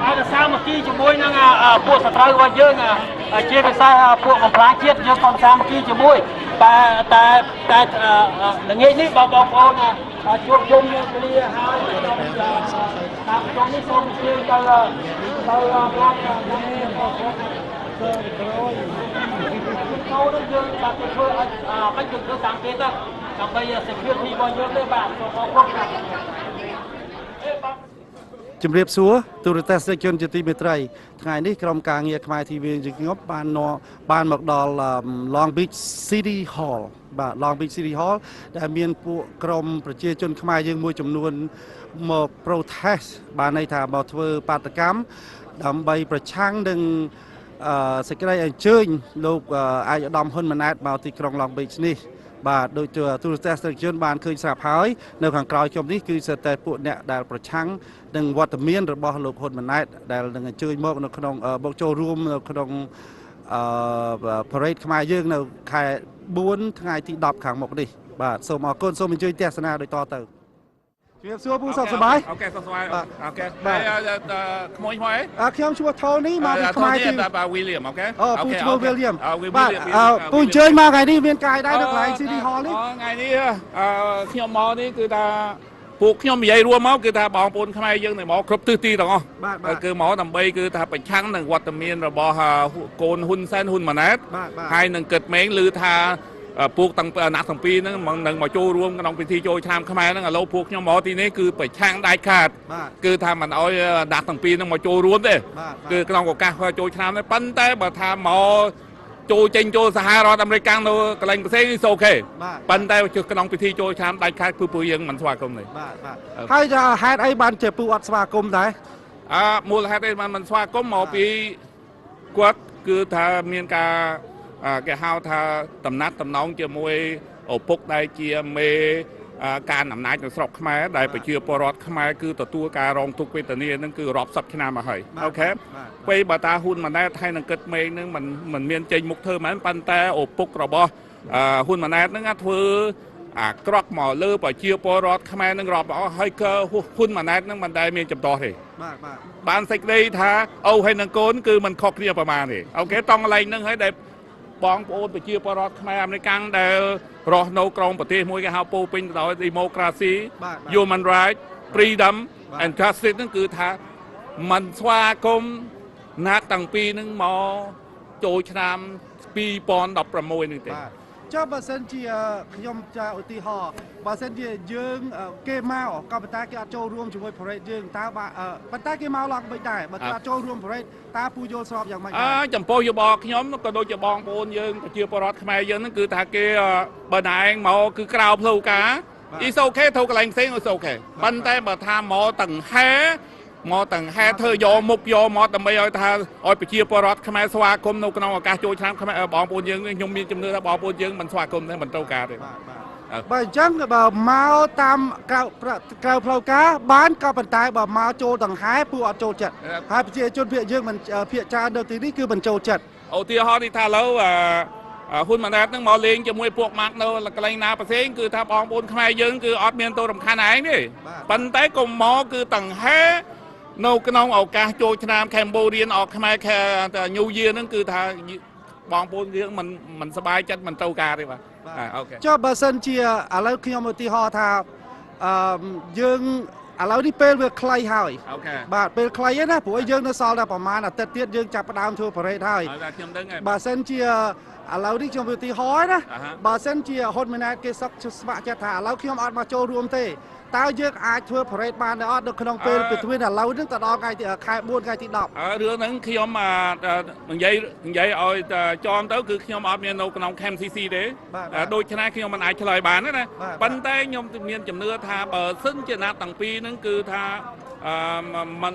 ai là sao mà kia chỉ môi năng buộc sợi trai qua dương chia về sao buộc một lá chiết dương còn sao mà kia chỉ môi ta là nghe ní bao con chuột dung như đi hai ta trong ní xong kia ta block câu đó dương ta cái thưa cách dương cứ sáng kết đó còn bây giờ sẽ quyết đi bao nhiêu đấy bạn có không chấm riệp xúa từ test sẽ chọn chỉ mấy trai ngày ní trong càng nghe KhmerTV chỉ ngóp ban mặc đò là Long Beach City Hall và Long Beach City Hall đã miền phụ trongប្រជាជនខ្មែរយើងមួយចំនួនមក protest បានន័យថាមកធ្វើបាតកម្មដើម្បីប្រឆាំងនឹងសេចក្តីអញ្ជើញលោកអាយឧត្តមហ៊ុនម៉ាណែតមកទីក្រុង Long Beach នេះបាទដូចជាទូរទស្សនិកជនបានឃើញស្រាប់ហើយនៅខាងក្រោយខ្ញុំនេះគឺសិតតែពួកអ្នកដែលប្រឆាំងនឹងវត្តមានរបស់លោកហ៊ុនម៉ាណែតដែលនឹងអញ្ជើញមកនៅក្នុងមកចូលរួមនៅក្នុងparade ខ្មែរយើងនៅខែ4ថ្ងៃទី10ខាងមុខនេះបាទសូមអរគុណសូមអញ្ជើញទស្សនាដូចតទៅជំរាបសួរពូសុខសប្បាយអូខេសុខសប្បាយអូខេហើយក្មួយមកអីខ្ញុំឈ្មោះថូនីមកពីខ្មែរទីបាទ William អូខេពូឈ្មោះ William បាទពូអញ្ជើញមកថ្ងៃនេះមានកាយដែរនៅកន្លែង City Hall នេះថ្ងៃនេះខ្ញុំមកនេះគឺថាពួកខ្ញុំនិយាយរួមមកគឺថាបងប្អូនខ្មែរយើងនៅមកគ្រប់ទិសទីទាំងអស់គឺមកដើម្បីគឺថាប្រឆាំងនឹងវត្តមានរបស់កូនហ៊ុនសែនហ៊ុនម៉ាណែតហើយនឹងគិតមែងឮថាពួកទាំងណាក់ទាំងពីរហ្នឹងនឹងមកចូលរួមក្នុងពិធីចូលឆ្នាំខ្មែរហ្នឹងឥឡូវពួកខ្ញុំមកទីនេះគឺប្រឆាំងដាច់ខាតគឺថាមិនអោយណាក់ទាំងពីរហ្នឹងមកចូលរួមទេគឺក្នុងឱកាសចូលឆ្នាំនេះប៉ុន្តែបើថាមកចូលចេញចូលសហរដ្ឋអាមេរិកនៅកន្លែងផ្សេងនេះអូខេប៉ុន្តែក្នុងពិធីចូលឆ្នាំដាច់ខាតគឺពួកយើងមិនស្វាគមន៍ទេហើយហេតុអីបានជាពួកអត់ស្វាគមន៍ដែរមូលហេតុអីបានមិនស្វាគមន៍មកពីគាត់គឺថាមានការគេហៅថាតំណាត់តំណងជាមួយឪពុកដែលជាមេការអំណាចនៅស្រុកខ្មែរដែលប្រជាពលរដ្ឋខ្មែរគឺទទួលការរងទុក្ខវេទនានឹងគឺរាប់សិបឆ្នាំមកហើយអូខេពេលបើតាហ៊ុនម៉ាណែតហើយនឹងគិតមេងនឹងមិនមានចេញមុខធ្វើមែនប៉ុន្តែឪពុករបស់ហ៊ុនម៉ាណែតនឹងធ្វើអាក្រក់មកលើប្រជាពលរដ្ឋខ្មែរនឹងរាប់អស់ហើយក៏ហ៊ុនម៉ាណែតនឹងមិនដែលមានចំដោះទេបានសេចក្តីថាអូហើយនឹងកូនគឺមិនខុសគ្នាប្រមាណទេអូខេតង់កន្លែងនឹងហើយដែលបងប្អូនប្រជាពលរដ្ឋខ្មែរអាមេរិកដែលរស់នៅក្រោមប្រទេសមួយគេហៅពោពេញទៅដោយ democracy human right freedom and justice ហ្នឹងគឺថាមិនស្វាគមន៍ណាត់តាំងពីនឹងមកចូលឆ្នាំ2016នេះទេចុះបើសិនជាខ្ញុំចាឧទាហរណ៍បើសិនជាយើងគេមកក៏ប៉ុន្តែគេអត់ចូលរួមជាមួយ parade យើងតើប៉ុន្តែគេមកឡើងមិនដែរបើគេអត់ចូលរួម parade តើពូយល់ស្របយ៉ាងម៉េចចំពោះយោបល់ខ្ញុំក៏ដូចជាបងប្អូនយើងប្រជាពលរដ្ឋខ្មែរយើងហ្នឹងគឺថាគេបើណែឯងមកគឺក្រៅផ្លូវការអ៊ីសូខេទៅកន្លែងផ្សេងអ៊ីសូខេប៉ុន្តែបើថាមកទាំងហែធ្វើយកមុខយកមកដើម្បីឲ្យថាឲ្យប្រជាពលរដ្ឋខ្មែរស្វាគមន៍នៅក្នុងឱកាសចូលឆ្នាំខ្មែរបងប្អូនយើងខ្ញុំមានជំនឿថាបងប្អូនយើងមិនស្វាគមន៍ទេមិនត្រូវការទេបើអញ្ចឹងបើមកតាមក្រៅផ្លូវការបានក៏ប៉ុន្តែបើមកចូលដង្ហែពួកអត់ចូលចិត្តហើយប្រជាជនភាគយើងមិនភាគច្រើននៅទីនេះគឺមិនចូលចិត្តឧទាហរណ៍នេះថាឥឡូវហ៊ុនម៉ាណែតនឹងមកលេងជាមួយពួកម៉ាក់នៅកន្លែងណាផ្សេងគឺថាបងប្អូនខ្មែរយើងគឺអត់មានទៅរំខានឯងទេប៉ុន្តែកុំមកគឺដង្ហែនៅក្នុងឱកាសចូលឆ្នាំកម្ពុជាអត់ខ្មែរNew Year ហ្នឹងគឺថាបងប្អូនយើងមិនសប្បាយចិត្តមិនត្រូវការទេបាទអូខេចុះបើសិនជាឥឡូវខ្ញុំឧទាហរណ៍ថាយើងឥឡូវនេះពេលវាខ្លីហើយបាទពេលខ្លីណាព្រោះយើងនៅសល់តែប្រហែលអាទិត្យទៀតយើងចាប់ផ្ដើមធ្វើ parade ហើយខ្ញុំដឹងហើយបើសិនជាឥឡូវនេះខ្ញុំឧទាហរណ៍ណាបើសិនជាហ៊ុនម៉ាណែតគេស្ម័គ្រចិត្តថាឥឡូវខ្ញុំអត់មកចូលរួមទេតើយើងអាចធ្វើ parade បានទេអត់នៅក្នុងពេលពីទ្វីនឥឡូវហ្នឹងទៅដល់ថ្ងៃទីខែ4ថ្ងៃទី10រឿងហ្នឹងខ្ញុំនិយាយឲ្យចំទៅគឺខ្ញុំអត់មាននៅក្នុង KMCC ទេដូច្នេះខ្ញុំមិនអាចឆ្លើយបានណាប៉ុន្តែខ្ញុំមានជំនឿថាបើសិនជាណាត់ទាំងពីរហ្នឹងគឺថា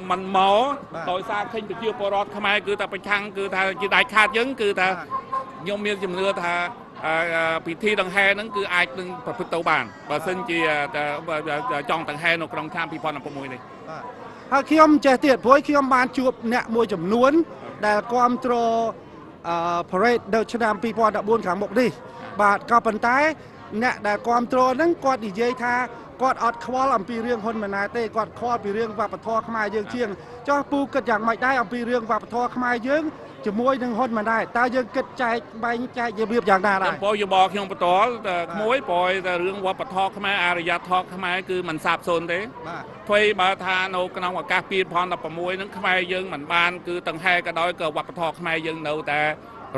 មិនមកដោយសារឃើញប្រជាពលរដ្ឋខ្មែរគឺថាប្រឆាំងគឺថាជាដាច់ខាតយើងគឺថាខ្ញុំមានជំនឿថាពិធីដង្ហែហ្នឹងគឺអាចនឹងប្រព្រឹត្តទៅបានបើសិនជាចង់ដង្ហែនៅក្នុងឆ្នាំ2016នេះហើយខ្ញុំចេះទៀតព្រោះខ្ញុំបានជួបអ្នកមួយចំនួនដែលគ្រប់គ្រងparade នៅឆ្នាំ2014ខាងមុខនេះបាទក៏ប៉ុន្តែ អ្នកដែលគ្រប់គ្រងហ្នឹងគាត់និយាយថាគាត់អត់ខ្វល់អំពីរឿងហ៊ុនម៉ាណែតទេគាត់ខ្វល់ពីរឿងវប្បធម៌ខ្មែរយើងជាងចុះពូគិតយ៉ាងម៉េចដែរអំពីរឿងវប្បធម៌ខ្មែរយើងជាមួយនឹងហ៊ុនម៉ាណែតតើយើងគិតចែកបែងចែករបៀបយ៉ាងណាដែរចំពោះយោបល់ខ្ញុំបន្តតែក្មួយព្រោះតែរឿងវប្បធម៌ខ្មែរអរិយធម៌ខ្មែរគឺមិនសាបសូន្យទេថ្មីបើថានៅក្នុងឱកាស2016ហ្នឹងខ្មែរយើងមិនបានគឺទាំងហែក៏ដោយក៏វប្បធម៌ខ្មែរយើងនៅតែ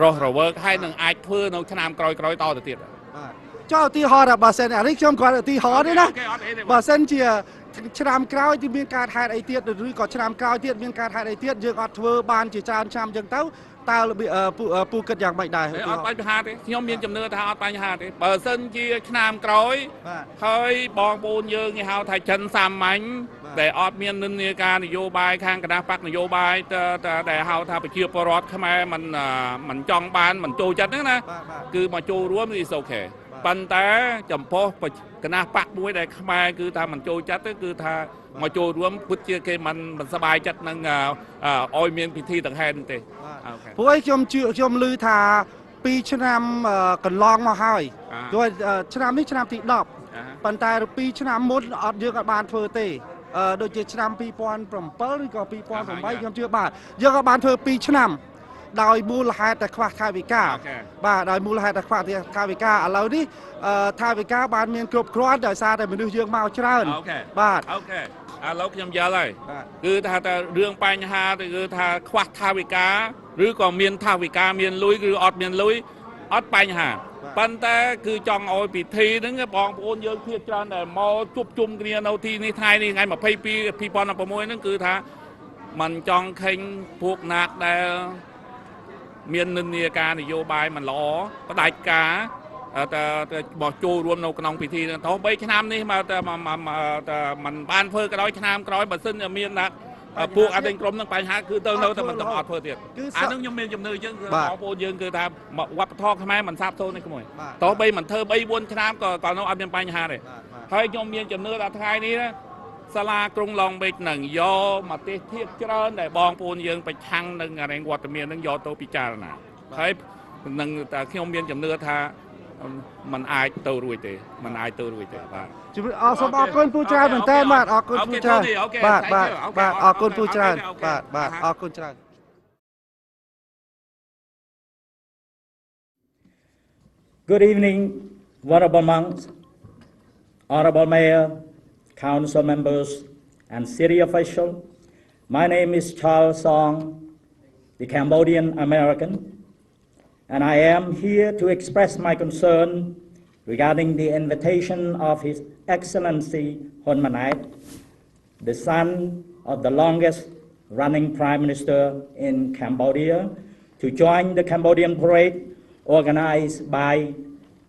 រស់រវើកហើយនឹងអាចធ្វើនៅឆ្នាំក្រោយៗតទៅទៀតចុះឧទាហរណ៍បើសិនអានេះខ្ញុំគាត់ឧទាហរណ៍ទេណាបើសិនជាឆ្នាំក្រោយទីមានការហេតុអីទៀតឬក៏ឆ្នាំក្រោយទៀតមានការហេតុអីទៀតយើងអត់ធ្វើបានជាច្រើនឆ្នាំអញ្ចឹងទៅតើពូគិតយ៉ាងម៉េចដែរអត់បញ្ហាទេខ្ញុំមានជំនឿថាអត់បញ្ហាទេបើសិនជាឆ្នាំក្រោយហើយបងប្អូនយើងគេហៅថាចិនសាមញ្ញដែលអត់មាននិន្នាការនយោបាយខាងគណៈបកនយោបាយដែលហៅថាប្រជាពលរដ្ឋខ្មែរមិនចង់បានមិនចូលចិត្តហ្នឹងណាគឺមកចូលរួម is okay ប៉ុន្តែចំពោះគណៈបកមួយដែលខ្មែរគឺថាមិនចូលចិត្តទេគឺថាមកចូលរួមពិតជាគេមិនសប្បាយចិត្តនឹងឲ្យមានពិធីដង្ហែនោះទេព្រោះខ្ញុំឮថា2ឆ្នាំកន្លងមកហើយព្រោះឆ្នាំនេះឆ្នាំទី10ប៉ុន្តែ2ឆ្នាំមុនយើងអត់បានធ្វើទេដូចជាឆ្នាំ2007ឬក៏2008ខ្ញុំជឿបាទយើងក៏បានធ្វើ2ឆ្នាំដោយមូលហេតុតែខ្វះថវិកាបាទដោយមូលហេតុតែខ្វះថវិកាឥឡូវនេះថវិកាបានមានគ្រប់គ្រាន់ដោយសារតែមនុស្សយើងមកច្រើនបាទអូខេឥឡូវខ្ញុំយល់ហើយគឺថាតែរឿងបញ្ហាទៅគឺថាខ្វះថវិកាឬក៏មានថវិកាមានលុយឬអត់មានលុយអត់បញ្ហាប៉ុន្តែគឺចង់ឲ្យពិធីហ្នឹងបងប្អូនយើងភាគច្រើនដែលមកជួបជុំគ្នានៅទីនេះថ្ងៃនេះថ្ងៃ22 2016ហ្នឹងគឺថាมันចង់ឃើញពួកណាកដែលមាននិន្នាការនយោបាយមិនល្អផ្ដាច់ការតែមកចូលរួមនៅក្នុងពិធីហ្នឹងទៅ3ឆ្នាំនេះមកតែมันបានធ្វើក៏ដោយឆ្នាំក្រោយបើសិនជាមានណាពួកអត់ក្រុមនឹងបញ្ហាគឺទៅនៅតែមិនទៅអត់ធ្វើទៀតអានឹងខ្ញុំមានជំនឿយើងគឺបងប្អូនយើងគឺថាវប្បធម៌ខ្មែរមិនសាបសូន្យនេះក្មួយតោះបីមិនធ្វើ3 4ឆ្នាំក៏នៅអត់មានបញ្ហាទេហើយខ្ញុំមានជំនឿថាថ្ងៃនេះសាលាក្រុងឡុងបិចនឹងយកមកទេសធៀបច្រើនដែលបងប្អូនយើងប្រឆាំងនឹងរែងវត្តមាននឹងយកទៅពិចារណាហើយនឹងតែខ្ញុំមានជំនឿថាมันអាចទៅរួចទេมันអាចទៅរួចទេបាទសូមអរគុណពូច្រើនមែនតើបាទអរគុណពូច្រើនបាទអរគុណពូច្រើនបាទអរគុណច្រើន Good evening, honorable monks, honorable mayor, council members, and city officials. My name is Charles Song, the Cambodian American, and I am here to express my concern regarding the invitation of His Excellency Hun Manet, the son of the longest running Prime Minister in Cambodia, to join the Cambodian parade organized by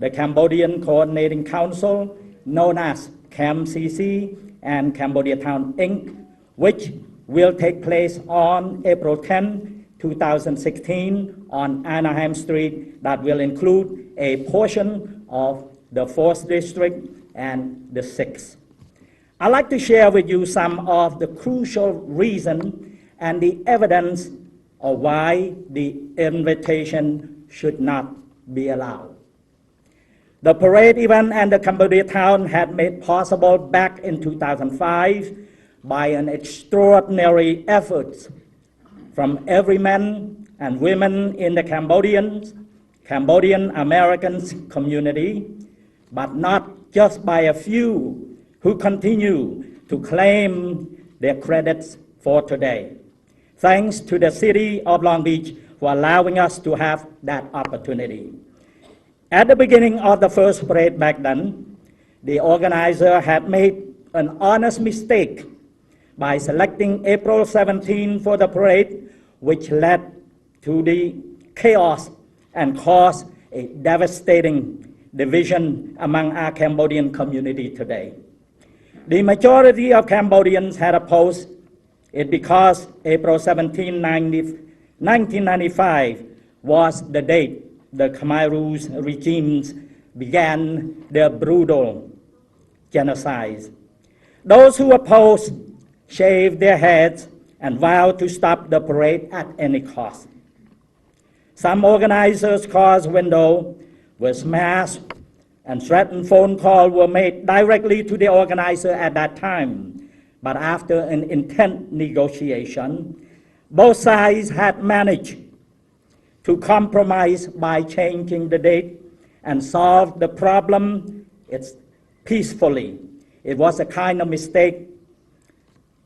the Cambodian Coordinating Council, known as CAMCC and Cambodia Town Inc., which will take place on April 10, 2016 on Anaheim Street that will include a portion of the 4th District and the 6th. I'd like to share with you some of the crucial reasons and the evidence of why the invitation should not be allowed. The parade event and the Cambodia town had made possible back in 2005 by an extraordinary effort from every man and women in the Cambodian American community, but not just by a few who continue to claim their credits for today. Thanks to the city of Long Beach for allowing us to have that opportunity. At the beginning of the first parade back then, the organizer had made an honest mistake by selecting April 17 for the parade, which led to the chaos and caused a devastating division among our Cambodian community today. The majority of Cambodians had opposed it because April 17, 1995 was the date the Khmer regimes began their brutal genocide. Those who opposed shaved their heads and vowed to stop the parade at any cost. Some organizers' cars windows were smashed and threatened phone calls were made directly to the organizer at that time. But after an intense negotiation, both sides had managed to compromise by changing the date and solve the problem peacefully. It was a kind of mistake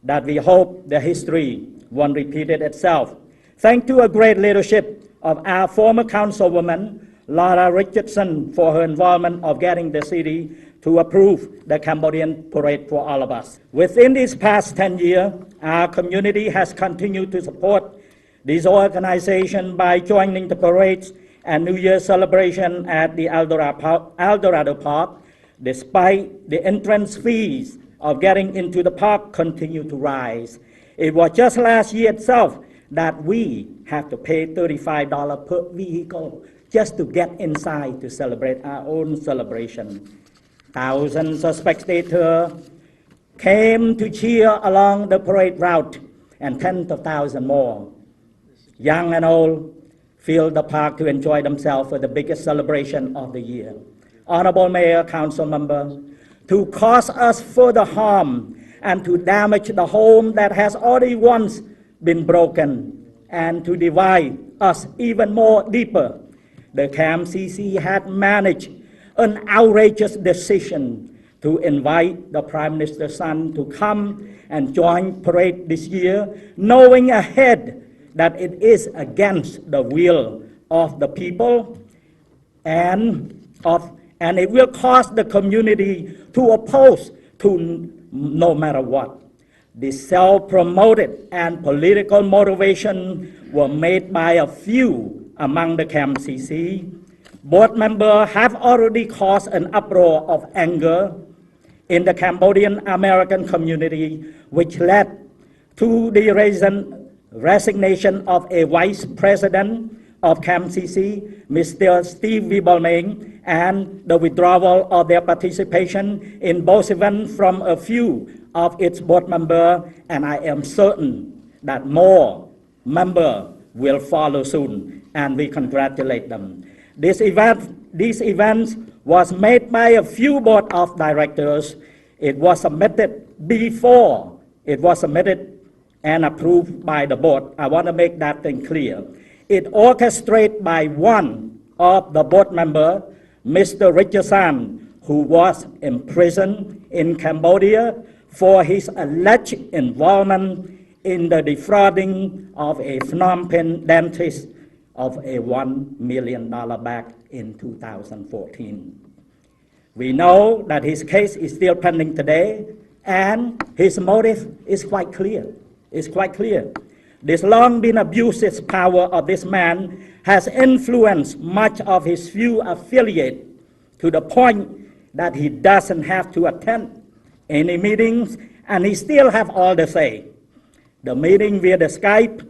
that we hope the history won't repeat itself. Thanks to a great leadership of our former councilwoman, Laura Richardson, for her involvement of getting the city to approve the Cambodian parade for all of us. Within these past 10 years, our community has continued to support this organization by joining the parades and New Year celebration at the Eldorado Park, despite the entrance fees of getting into the park continue to rise. It was just last year itself that we have to pay $35 per vehicle just to get inside to celebrate our own celebration. Thousands of spectators came to cheer along the parade route, and tens of thousands more, young and old, filled the park to enjoy themselves for the biggest celebration of the year. Honorable Mayor, Council members, to cause us further harm and to damage the home that has already once been broken and to divide us even more deeper, the KMCC had managed an outrageous decision to invite the Prime Minister's son to come and join parade this year, knowing ahead that it is against the will of the people and it will cause the community to oppose to no matter what. The self-promoted and political motivation were made by a few among the KMCC. Board members have already caused an uproar of anger in the Cambodian American community, which led to the resignation of a vice president of KMCC, Mr. Steve Wiebelmeng, and the withdrawal of their participation in both events from a few of its board members, and I am certain that more members will follow soon, and we congratulate them. This event was made by a few board of directors. It was submitted before it was submitted and approved by the board. I want to make that thing clear. It orchestrated by one of the board members, Mr. Richardson, who was imprisoned in Cambodia for his alleged involvement in the defrauding of a Phnom Penh dentist of a $1 million back in 2014. We know that his case is still pending today, and his motive is quite clear. It's quite clear. This long been abusive power of this man has influenced much of his few affiliates to the point that he doesn't have to attend any meetings, and he still have all the say. The meeting via the Skype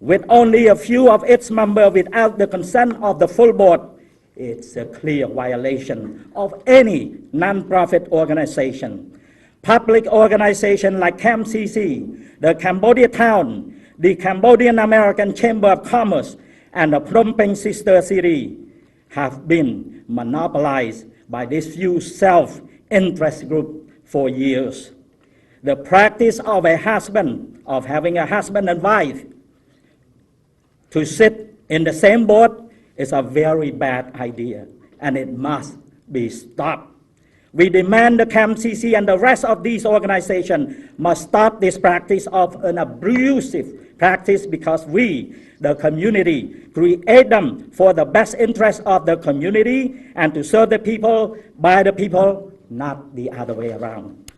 with only a few of its members without the consent of the full board, it's a clear violation of any non-profit organization. Public organization like KMCC, the Cambodia Town, the Cambodian American Chamber of Commerce, and the Phnom Penh Sister City have been monopolized by this few self-interest group for years. The practice of having a husband and wife to sit in the same board is a very bad idea, and it must be stopped. We demand the KMCC and the rest of these organizations must stop this practice of an abusive practice, because we, the community, create them for the best interest of the community and to serve the people by the people, not the other way around.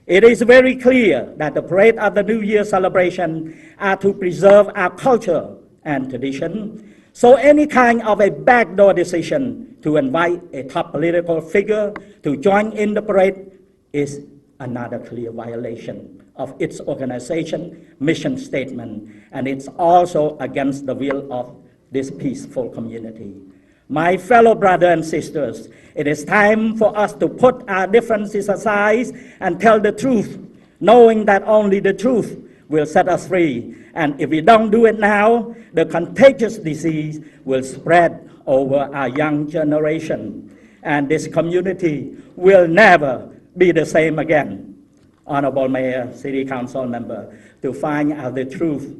It is very clear that the parade of the New Year celebration are to preserve our culture and tradition. So any kind of a backdoor decision to invite a top political figure to join in the parade is another clear violation of its organization mission statement, and it's also against the will of this peaceful community. My fellow brothers and sisters, it is time for us to put our differences aside and tell the truth, knowing that only the truth will set us free. And if we don't do it now, the contagious disease will spread over our young generation. and this community will never be the same again. Honorable Mayor, City Council member, to find out the truth,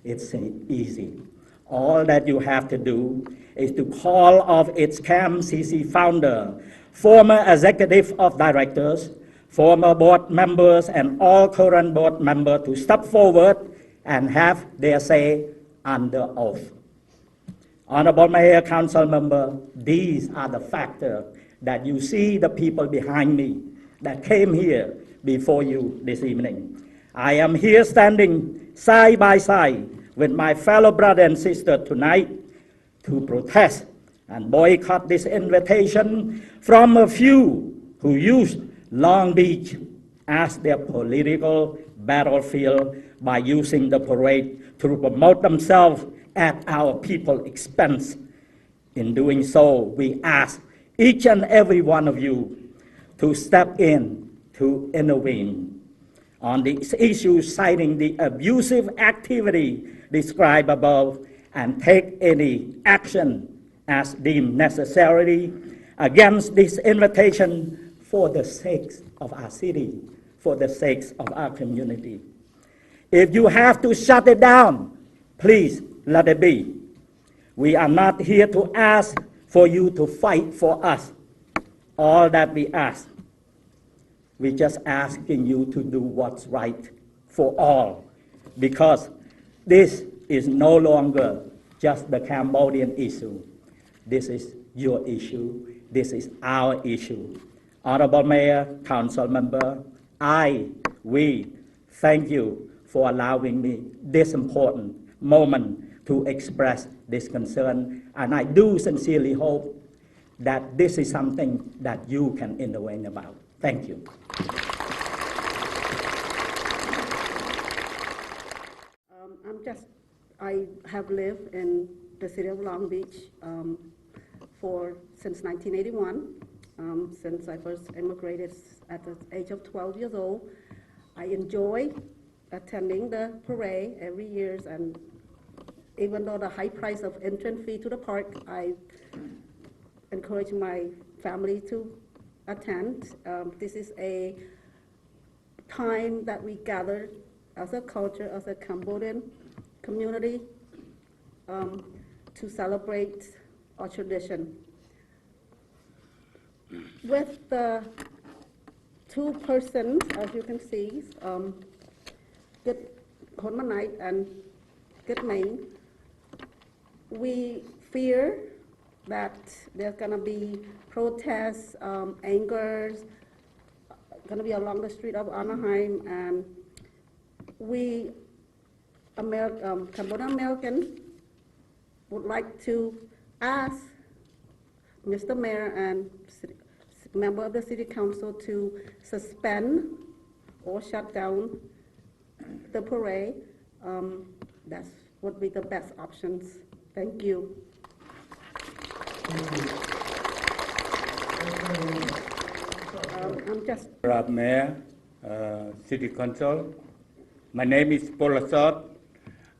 it's easy. All that you have to do is to call of its CAMCC founder, former executive of directors, former board members, and all current board members to step forward and have their say under oath. Honorable Mayor, Council member, these are the factors that you see the people behind me that came here before you this evening. I am here standing side by side with my fellow brother and sister tonight to protest and boycott this invitation from a few who used Long Beach as their political battlefield by using the parade to promote themselves at our people's expense. In doing so, we ask each and every one of you to step in to intervene on these issues, citing the abusive activity described above, and take any action as deemed necessary against this invitation for the sake of our city, for the sake of our community. If you have to shut it down, please let it be. We are not here to ask for you to fight for us. All that we ask, we're just asking you to do what's right for all, because this is no longer just the Cambodian issue. This is your issue. This is our issue. Honorable Mayor, Council member, we thank you for allowing me this important moment to express this concern, and I do sincerely hope that this is something that you can intervene about. Thank you. I have lived in the city of Long Beach since 1981, since I first immigrated at the age of 12 years old. I enjoy attending the parade every year, and even though the high price of entrance fee to the park, I encourage my family to attend. This is a time that we gather as a culture, as a Cambodian community, to celebrate our tradition. With the two persons, as you can see, Hun Manet and Khmer, we fear that there's going to be protests, angers, going to be along the street of Anaheim, and we Cambodian American would like to ask Mr. Mayor and member of the City Council to suspend or shut down the parade. That would be the best options. Thank you. Mayor, City Council. My name is Polasot.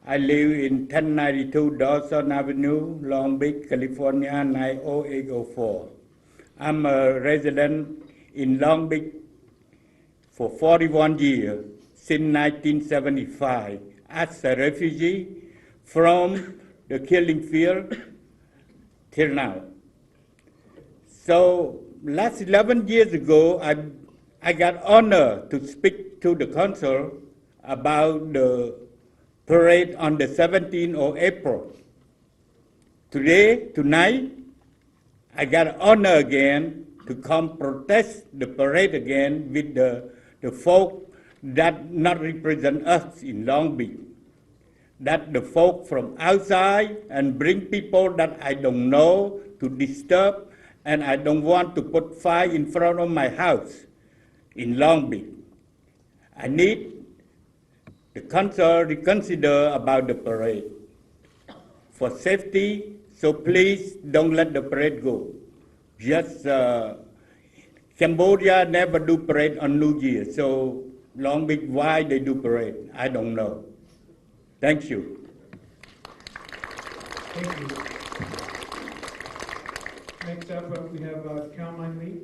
I live in 1092 Dawson Avenue, Long Beach, California, 90804. I'm a resident in Long Beach for 41 years, since 1975, as a refugee from the killing field till now. So last 11 years ago, I got honor to speak to the council about the parade on the 17th of April. Tonight, I got honor again to come protest the parade again with the folk that not represent us in Long Beach. That the folk from outside and bring people that I don't know to disturb, and I don't want to put fire in front of my house in Long Beach. I need the council reconsider about the parade for safety, so please don't let the parade go. Just Cambodia never do parade on New Year, so Long Beach, why they do parade? I don't know. Thank you. Thank you. Next up, we have Hun Manet.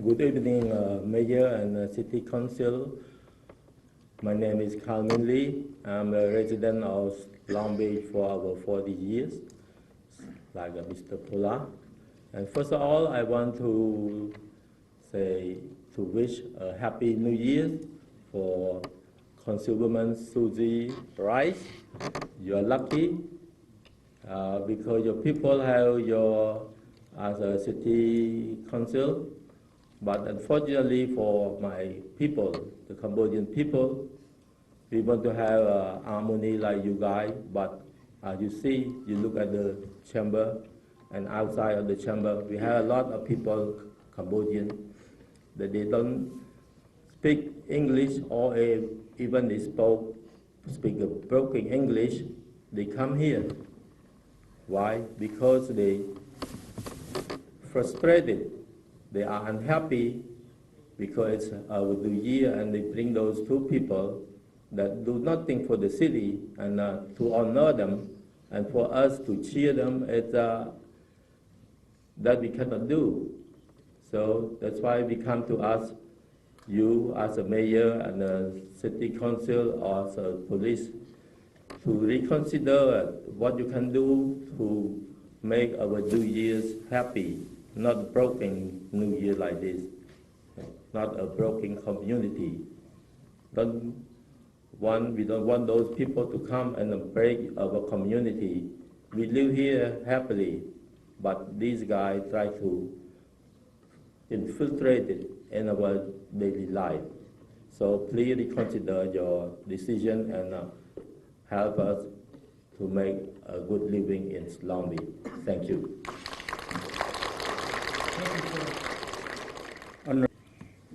Good evening, Mayor and City Council. My name is Hun Manet. I'm a resident of Long Beach for over 40 years, like Mr. Pola. And first of all, I want to wish a happy New Year for Councilwoman Susie Rice. You are lucky because your people have your as a city council. But unfortunately for my people, the Cambodian people, we want to have harmony like you guys. But as you see, you look at the chamber and outside of the chamber, we have a lot of people, Cambodian, that they don't speak English or even they speak a broken English, they come here. Why? Because they frustrated, they are unhappy because it's our New Year and they bring those two people that do nothing for the city and to honor them and for us to cheer them, it's, that we cannot do. So that's why we come to ask you as a mayor and a city council or as a police to reconsider what you can do to make our New Year's happy, not broken New Year like this, not a broken community. We don't want those people to come and break our community. We live here happily, but these guys try to infiltrate it in our daily life. So please reconsider your decision and help us to make a good living in Long Beach. Thank you.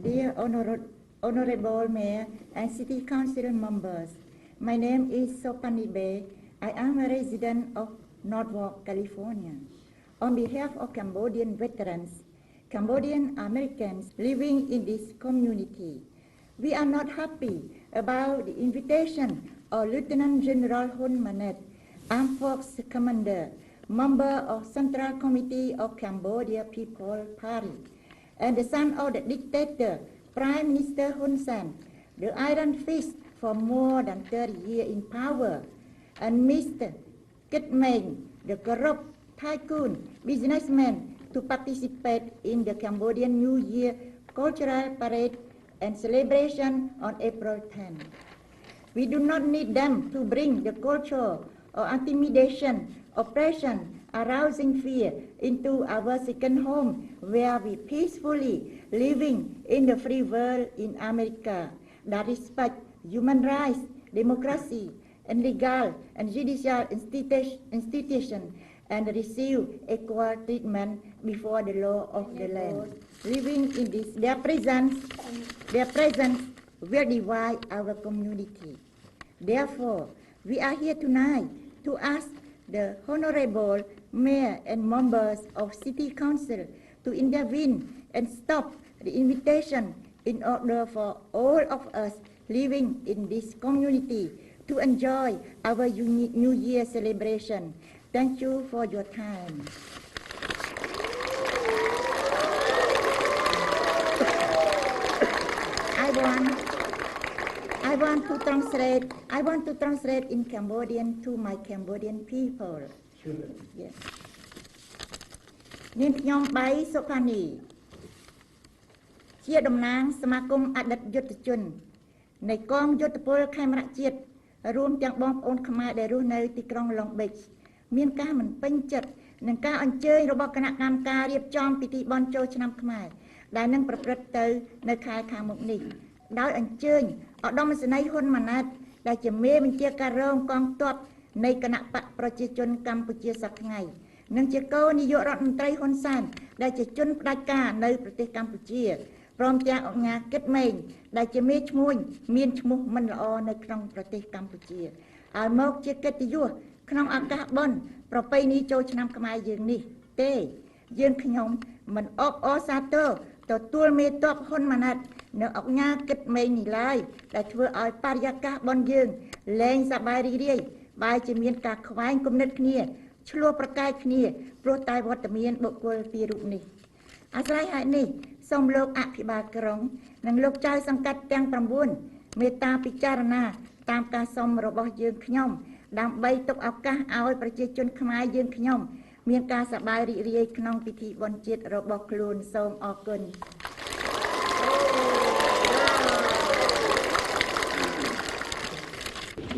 Dear Honorable Mayor and City Council members, my name is Sopani Bay. I am a resident of Norwalk, California. On behalf of Cambodian veterans, Cambodian Americans living in this community, we are not happy about the invitation of Lieutenant General Hun Manet, Armed Forces Commander, member of Central Committee of Cambodia People Party, and the son of the dictator, Prime Minister Hun Sen, the Iron Fist for more than 30 years in power, and Mr. Khmer, the corrupt tycoon businessman, to participate in the Cambodian New Year cultural parade and celebration on April 10. We do not need them to bring the culture of intimidation, oppression, arousing fear into our second home, where we peacefully living in the free world in America that respect human rights, democracy, and legal and judicial institution, and receive equal treatment before the law of the land. Living in this, their presence will divide our community. Therefore, we are here tonight to ask the Honorable Mayor and members of City Council to intervene and stop the invitation in order for all of us living in this community to enjoy our New Year celebration. Thank you for your time. I want to translate in Cambodian to my Cambodian people. Yes. នាងខ្ញុំបៃសុផានីជាតំណាងសមាគមអតីតយុទ្ធជននៃកងយុទ្ធពលខេមរៈជាតិរួមទាំងបងប្អូនខ្មែរដែលរស់នៅទីក្រុង Long Beach មានការមិនពេញចិត្តនឹងការអញ្ជើញរបស់គណៈកម្មការរៀបចំពិធីបុណ្យចូលឆ្នាំខ្មែរដែលនឹងប្រព្រឹត្តទៅនៅខែខាងមុខនេះដោយអញ្ជើញឧត្តមសេនីយ៍ហ៊ុនម៉ាណែតដែលជាមេបញ្ជាការរងកងទ័ពនៃគណៈបកប្រជាជនកម្ពុជាសប្តាហ៍ថ្ងៃនិងជាកោនាយករដ្ឋមន្ត្រីហ៊ុនសែនដែលជាជនផ្ដាច់ការនៅប្រទេសកម្ពុជាព្រមទាំងអង្គការគិតម៉េងដែលជាមេឈ្មោះមានឈ្មោះមិនល្អនៅក្នុងប្រទេសកម្ពុជាឲ្យមកជាកិត្តិយសក្នុងឱកាសបុណ្យប្រពៃណីចូលឆ្នាំខ្មែរយើងនេះទេយើងខ្ញុំមិនអបអរសាទរទទួលមេតបហ៊ុនម៉ាណែតនៅអង្គការគិតម៉េងនេះឡើយដែលធ្វើឲ្យបរិយាកាសបុណ្យយើងលែងសប្បាយរីករាយ បែរជាមានការខ្វែងគំនិតគ្នាឆ្លោះប្រកែកគ្នាព្រោះតែវត្តមានបុគ្គលពីររូបនេះអាស្រ័យហេតុនេះសូមលោកអភិបាលក្រុងនិងលោកចៅសង្កាត់ទាំង9មេត្តាពិចារណាតាមការសុំរបស់យើងខ្ញុំដើម្បីទុកឱកាសឲ្យប្រជាជនខ្មែរយើងខ្ញុំមានការសប្បាយរីករាយក្នុងពិធីបុណ្យជាតិរបស់ខ្លួនសូមអរគុណ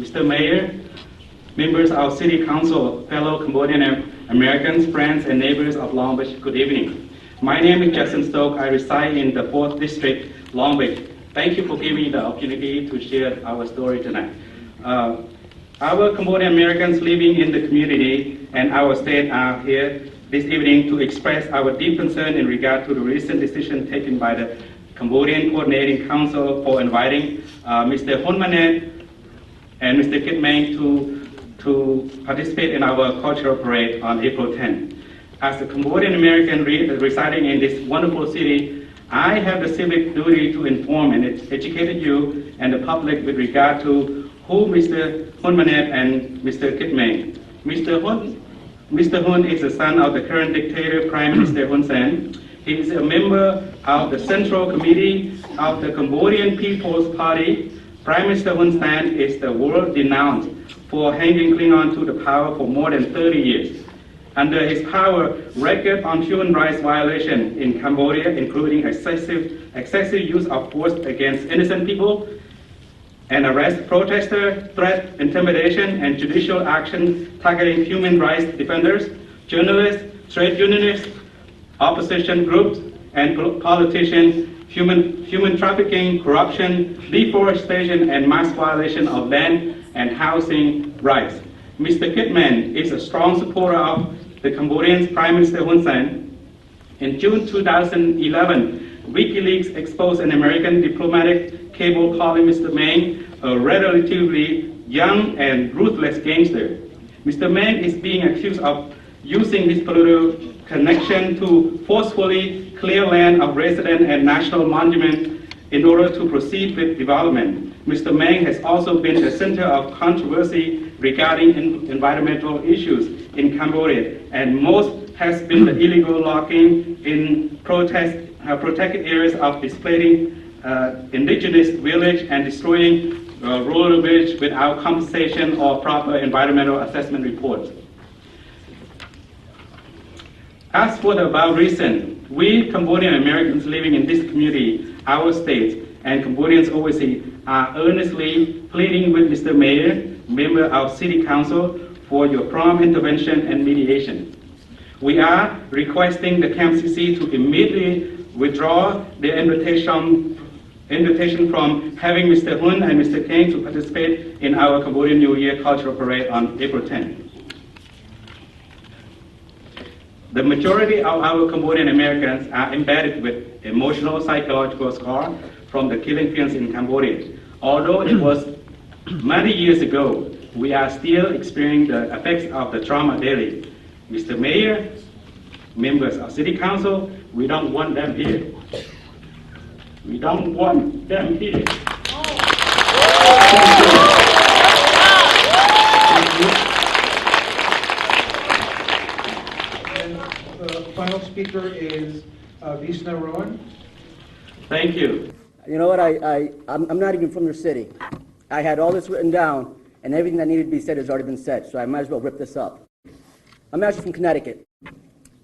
Mr. Mayor, members of City Council, fellow Cambodian Americans, friends and neighbors of Long Beach, good evening. My name is Jackson Stoke. I reside in the 4th District, Long Beach. Thank you for giving me the opportunity to share our story tonight. Our Cambodian Americans living in the community and our state are here this evening to express our deep concern in regard to the recent decision taken by the Cambodian Coordinating Council for inviting Mr. Hun Manet and Mr. Khmer to participate in our cultural parade on April 10. As a Cambodian American residing in this wonderful city, I have the civic duty to inform and educate you and the public with regard to who Mr. Hun Manet and Mr. Khmer. Mr. Hun is the son of the current dictator Prime Minister Hun Sen. He is a member of the Central Committee of the Cambodian People's Party. Prime Minister Hun Sen is the world renowned for hanging Klingon to the power for more than 30 years. Under his power, record on human rights violation in Cambodia, including excessive use of force against innocent people, and arrest protesters, threat, intimidation, and judicial action targeting human rights defenders, journalists, trade unionists, opposition groups, and politicians, human trafficking, corruption, deforestation, and mass violation of land and housing rights. Mr. Khmer is a strong supporter of the Cambodian Prime Minister Hun Sen. In June 2011, WikiLeaks exposed an American diplomatic cable calling Mr. Meng a relatively young and ruthless gangster. Mr. Meng is being accused of using his political connection to forcefully clear land of resident and national monuments in order to proceed with development. Mr. Meng has also been the center of controversy regarding environmental issues in Cambodia, and most has been the illegal logging in protected areas of displacing indigenous village and destroying rural village without compensation or proper environmental assessment reports. As for the above reason, we Cambodian Americans living in this community, our state, and Cambodians overseas are earnestly pleading with Mr. Mayor, member of City Council, for your prompt intervention and mediation. We are requesting the KhmerTV to immediately withdraw the invitation from having Mr. Hun and Mr. Keng to participate in our Cambodian New Year cultural parade on April 10th. The majority of our Cambodian Americans are embedded with emotional psychological scar from the killing fields in Cambodia. Although it was many years ago, we are still experiencing the effects of the trauma daily. Mr. Mayor, members of City Council, we don't want them here. We don't want them here. And the final speaker is Visna Rowan. Thank you. You know what, I'm not even from your city. I had all this written down, and everything that needed to be said has already been said, so I might as well rip this up. I'm actually from Connecticut.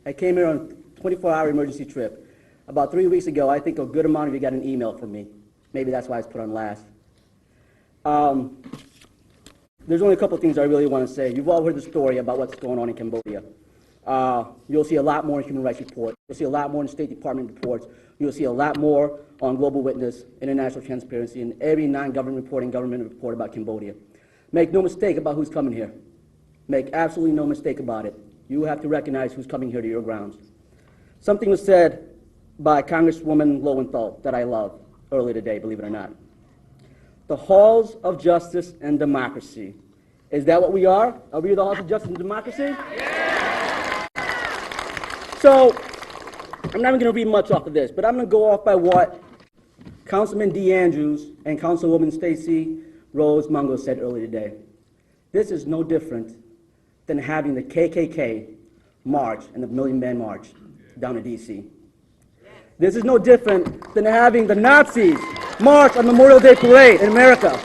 I came here on a 24-hour emergency trip. About 3 weeks ago, I think a good amount of you got an email from me. Maybe that's why it's put on last. There's only a couple of things I really want to say. You've all heard the story about what's going on in Cambodia. You'll see a lot more in Human Rights Report. You'll see a lot more in State Department reports. You'll see a lot more on Global Witness, International Transparency, and every non-government reporting government report about Cambodia. Make no mistake about who's coming here. Make absolutely no mistake about it. You have to recognize who's coming here to your grounds. Something was said by Congresswoman Lowenthal that I love earlier today, believe it or not. The halls of justice and democracy. Is that what we are? Are we the halls of justice and democracy? Yeah. So, I'm not even going to read much off of this, but I'm going to go off by what Councilman D. Andrews and Councilwoman Stacey Rose Mungo said earlier today. This is no different than having the KKK march and the Million Man March down in D.C. This is no different than having the Nazis march on Memorial Day Parade in America.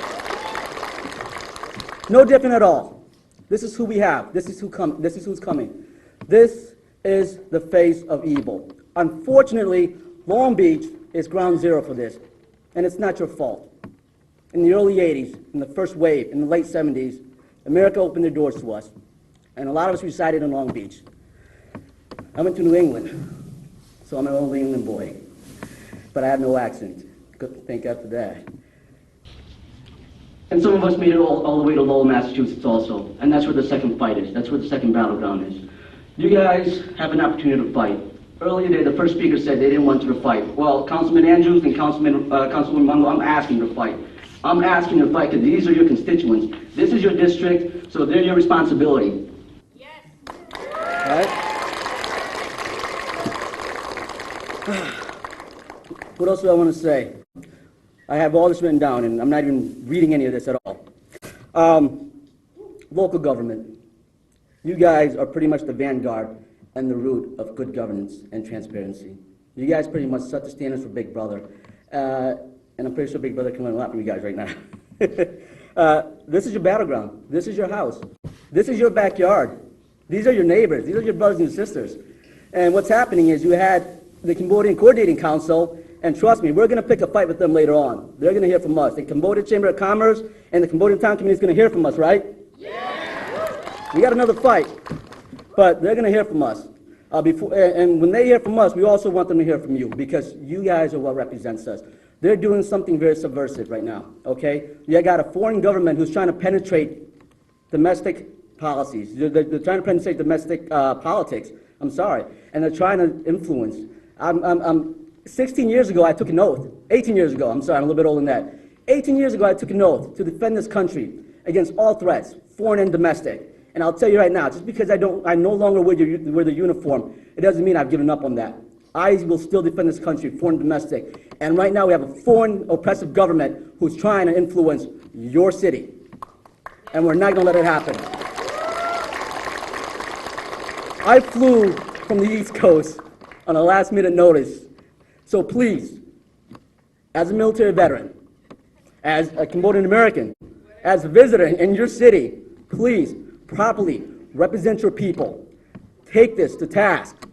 No different at all. This is who we have. This is who's coming. This is the face of evil. Unfortunately, Long Beach is ground zero for this, and it's not your fault. In the early 80s, in the first wave, in the late 70s, America opened their doors to us, and a lot of us resided in Long Beach. I went to New England, so I'm an old England boy, but I have no accent. Thank God for that. And some of us made it all the way to Lowell, Massachusetts also, and that's where the second fight is. That's where the second battleground is. You guys have an opportunity to fight. Earlier today, the first speaker said they didn't want you to fight. Well, Councilman Andrews and Councilwoman Mungo, I'm asking you to fight. I'm asking you to fight because these are your constituents. This is your district, so they're your responsibility. Yes. All right? What else do I want to say? I have all this written down, and I'm not even reading any of this at all. Local government. You guys are pretty much the vanguard and the root of good governance and transparency. You guys pretty much set the standards for Big Brother, and I'm pretty sure Big Brother can learn a lot from you guys right now. This is your battleground. This is your house. This is your backyard. These are your neighbors. These are your brothers and sisters. And what's happening is you had the Cambodian Coordinating Council, and trust me, we're going to pick a fight with them later on. They're going to hear from us. The Cambodian Chamber of Commerce and the Cambodian Town Committee is going to hear from us, right? Yeah. We got another fight, but they're going to hear from us. And when they hear from us, we also want them to hear from you, because you guys are what represents us. They're doing something very subversive right now, okay? You got a foreign government who's trying to penetrate domestic policies. They're trying to penetrate domestic politics, I'm sorry, and they're trying to influence. 16 years ago, I took an oath. 18 years ago, I'm sorry, I'm a little bit older than that. 18 years ago, I took an oath to defend this country against all threats, foreign and domestic. And I'll tell you right now, just because I no longer wear the uniform, it doesn't mean I've given up on that. I will still defend this country, foreign and domestic. And right now we have a foreign oppressive government who's trying to influence your city. And we're not going to let it happen. I flew from the East Coast on a last-minute notice. So please, as a military veteran, as a Cambodian American, as a visitor in your city, please properly represent your people. Take this to task.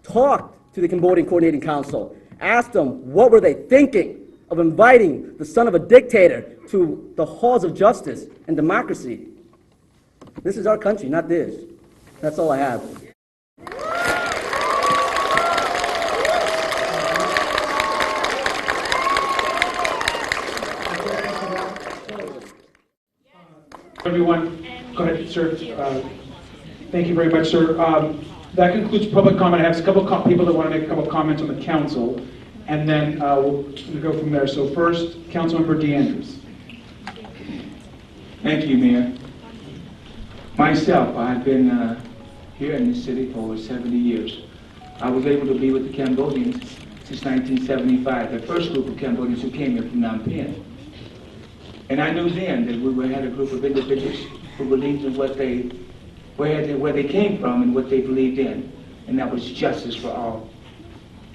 Talk to the Cambodian Coordinating Council. Ask them what were they thinking of inviting the son of a dictator to the halls of justice and democracy. This is our country, not this. That's all I have. Everyone, go ahead, sir. Thank you very much, sir. That concludes public comment. I have a couple of people that want to make a couple of comments on the council, and then we'll go from there. So first, Councilmember DeAndrews. Thank you, Mayor. Myself, I've been here in this city for over 70 years. I was able to be with the Cambodians since 1975, the first group of Cambodians who came here from Phnom Penh. And I knew then that we had a group of individuals who believed in where they came from and what they believed in, and that was justice for all.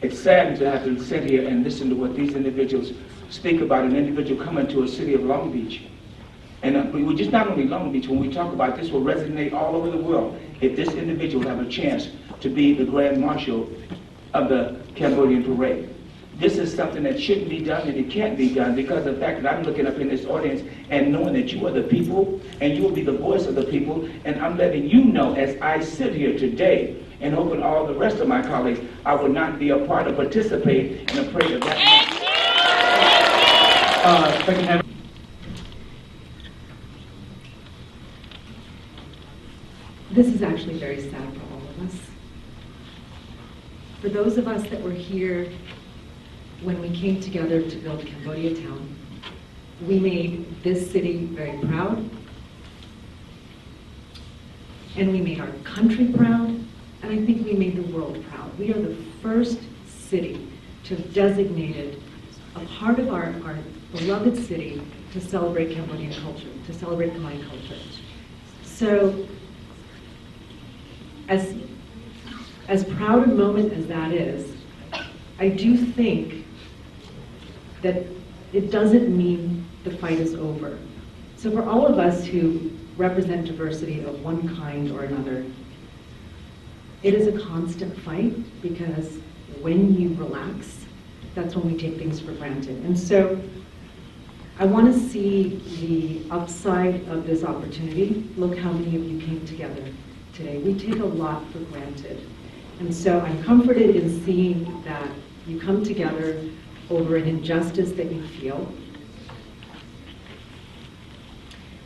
It's sad to have to sit here and listen to what these individuals speak about, an individual coming to a city of Long Beach. And we just not only Long Beach, when we talk about this will resonate all over the world if this individual have a chance to be the Grand Marshal of the Cambodian parade. This is something that shouldn't be done, and it can't be done because of the fact that I'm looking up in this audience and knowing that you are the people and you will be the voice of the people, and I'm letting you know as I sit here today and hoping all the rest of my colleagues, I will not be a part or participate in a parade of that. This is actually very sad for all of us. For those of us that were here when we came together to build Cambodia Town, we made this city very proud, and we made our country proud, and I think we made the world proud. We are the first city to have designated a part of our beloved city to celebrate Cambodian culture, to celebrate Khmer culture. So, as proud a moment as that is, I do think that it doesn't mean the fight is over. So for all of us who represent diversity of one kind or another, it is a constant fight, because when you relax, that's when we take things for granted. And so I want to see the upside of this opportunity. Look how many of you came together today. We take a lot for granted. And so I'm comforted in seeing that you come together over an injustice that you feel.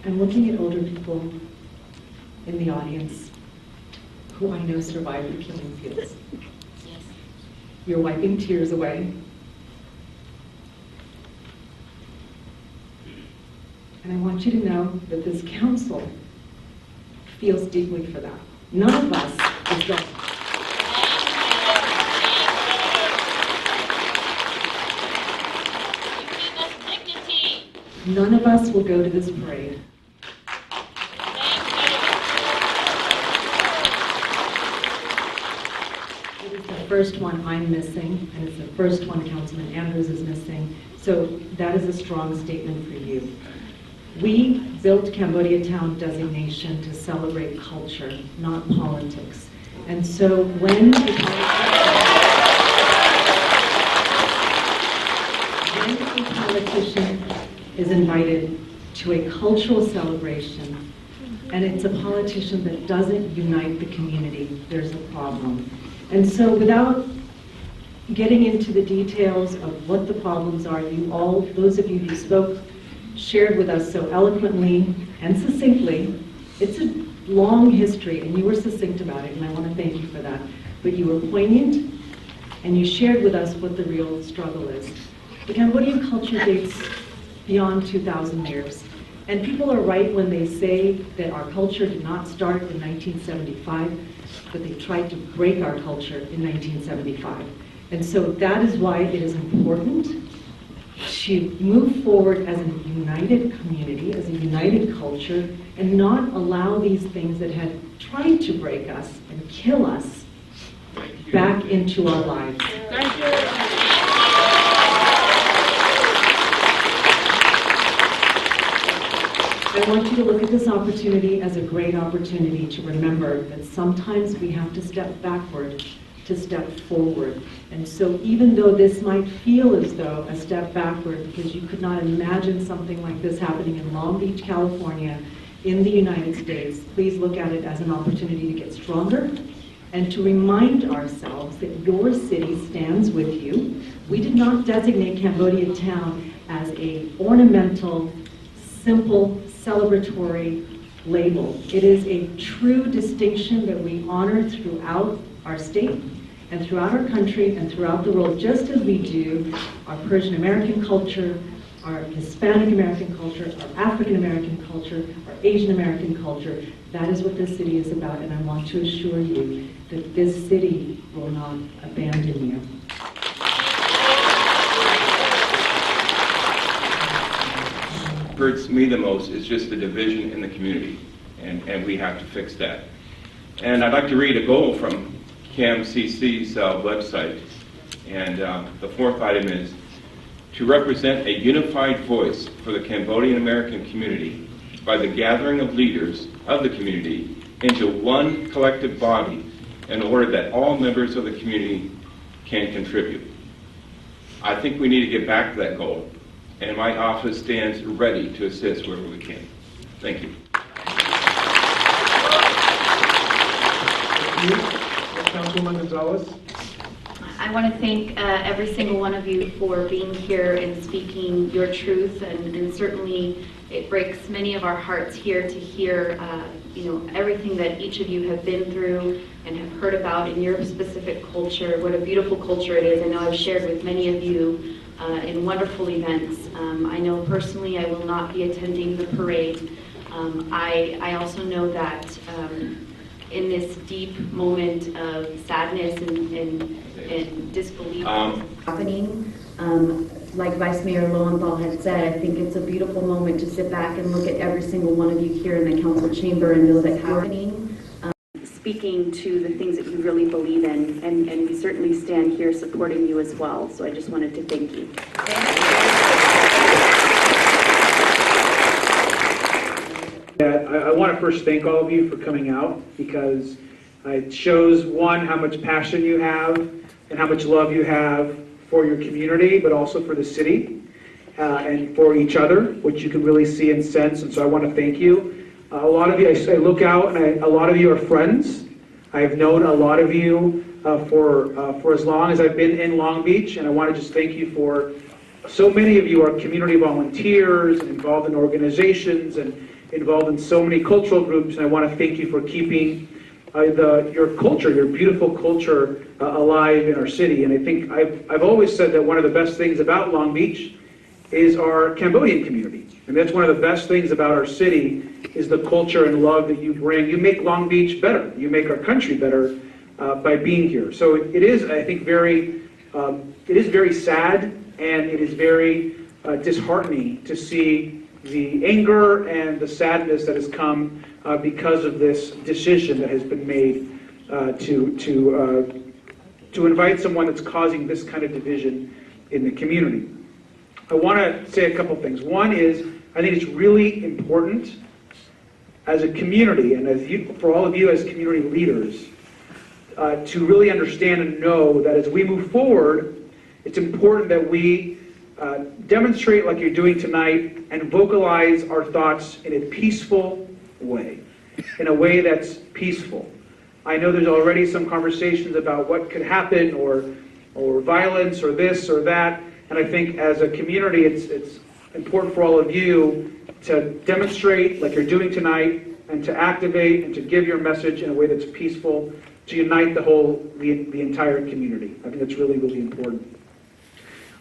I'm looking at older people in the audience who I know survived the killing fields. You're wiping tears away. And I want you to know that this council feels deeply for that. None of us is going. None of us will go to this parade. It is the first one I'm missing, and it's the first one Councilman Andrews is missing. So that is a strong statement for you. We built Cambodia Town designation to celebrate culture, not politics. And so when a politician is invited to a cultural celebration, and it's a politician that doesn't unite the community, there's a problem. And so without getting into the details of what the problems are, you all, those of you who spoke, shared with us so eloquently and succinctly. It's a long history, and you were succinct about it, and I want to thank you for that. But you were poignant, and you shared with us what the real struggle is. The Cambodian culture dates beyond 2,000 years. And people are right when they say that our culture did not start in 1975, but they tried to break our culture in 1975. And so that is why it is important to move forward as a united community, as a united culture, and not allow these things that had tried to break us and kill us back into our lives. Thank you. I want you to look at this opportunity as a great opportunity to remember that sometimes we have to step backward to step forward. And so even though this might feel as though a step backward, because you could not imagine something like this happening in Long Beach, California, in the United States, please look at it as an opportunity to get stronger and to remind ourselves that your city stands with you. We did not designate Cambodia Town as a ornamental, simple, celebratory label. It is a true distinction that we honor throughout our state and throughout our country and throughout the world, just as we do our Persian American culture, our Hispanic American culture, our African American culture, our Asian American culture. That is what this city is about, and I want to assure you that this city will not abandon you. Hurts me the most is just the division in the community, and we have to fix that. And I'd like to read a goal from CAMCC's website, and the fourth item is to represent a unified voice for the Cambodian American community by the gathering of leaders of the community into one collective body in order that all members of the community can contribute. I think we need to get back to that goal, and my office stands ready to assist wherever we can. Thank you. Councilwoman Gonzalez. I want to thank every single one of you for being here and speaking your truth, and certainly it breaks many of our hearts here to hear everything that each of you have been through and have heard about in your specific culture. What a beautiful culture it is. I know I've shared with many of you in wonderful events. I know personally I will not be attending the parade. I also know that in this deep moment of sadness and disbelief happening, like Vice Mayor Lowenthal had said, I think it's a beautiful moment to sit back and look at every single one of you here in the council chamber and know that happening. Speaking to the things that you really believe in, and we certainly stand here supporting you as well. So I just wanted to thank you. I want to first thank all of you for coming out, because it shows, one, how much passion you have and how much love you have for your community, but also for the city and for each other, which you can really see and sense. And so I want to thank you. A lot of you, I look out, and a lot of you are friends. I've known a lot of you for as long as I've been in Long Beach, and I want to just thank you for, so many of you are community volunteers and involved in organizations and involved in so many cultural groups, and I want to thank you for keeping your culture, your beautiful culture, alive in our city. And I think I've always said that one of the best things about Long Beach is our Cambodian community. And that's one of the best things about our city, is the culture and love that you bring. You make Long Beach better. You make our country better by being here. So it is, I think, very sad, and it is very disheartening to see the anger and the sadness that has come because of this decision that has been made to invite someone that's causing this kind of division in the community. I want to say a couple things. One is, I think it's really important as a community, and for all of you as community leaders, to really understand and know that as we move forward, it's important that we demonstrate like you're doing tonight and vocalize our thoughts in a peaceful way, in a way that's peaceful. I know there's already some conversations about what could happen, or violence, or this or that. And I think as a community, it's important for all of you to demonstrate like you're doing tonight, and to activate and to give your message in a way that's peaceful, to unite the entire community. I think that's really, really important.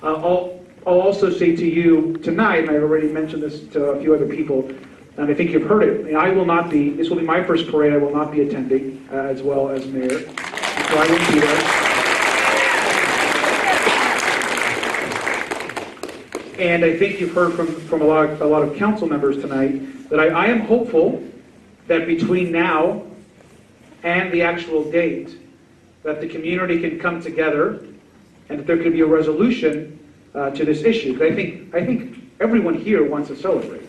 I'll also say to you tonight, and I've already mentioned this to a few other people, and I think you've heard it, I will not be, this will be my first parade, I will not be attending as well as mayor, so I won't be there. And I think you've heard from a lot of council members tonight that I am hopeful that between now and the actual date, that the community can come together and that there could be a resolution to this issue. I think everyone here wants to celebrate.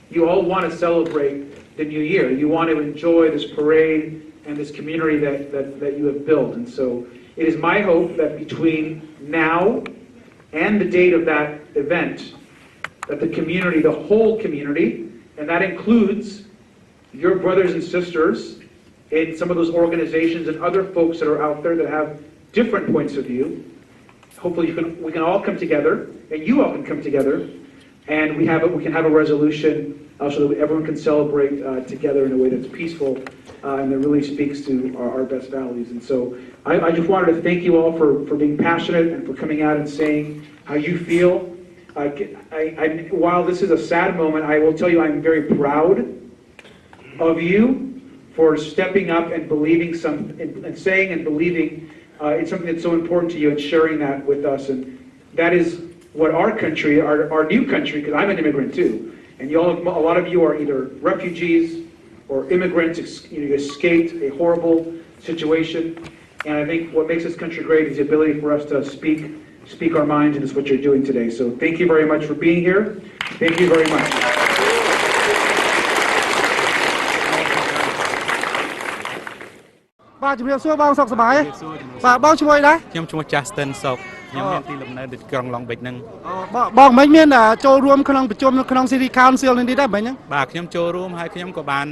You all want to celebrate the new year. You want to enjoy this parade and this community that you have built. And so it is my hope that between now and the date of that event, that the community, the whole community, and that includes your brothers and sisters in some of those organizations and other folks that are out there that have different points of view, hopefully we can all come together, and you all can come together, and we can have a resolution so that everyone can celebrate together in a way that's peaceful and that really speaks to our best values. And so I just wanted to thank you all for being passionate and for coming out and saying how you feel. While this is a sad moment, I will tell you I'm very proud of you for stepping up and believing and saying and believing in something that's so important to you and sharing that with us. And that is what our country, our new country, because I'm an immigrant too, and a lot of you are either refugees or immigrants. You escaped a horrible situation. And I think what makes this country great is the ability for us to speak our minds, and it's what you're doing today. So thank you very much for being here. Thank you very much. Justin សុក ខ្ញុំមានទីលំនៅនៅក្រុង Long Beach ហ្នឹង បងមិញមានចូលរួមក្នុងប្រជុំនៅក្នុង City Council នេះដែរមិញហ្នឹង បាទខ្ញុំចូលរួមហើយខ្ញុំក៏បាន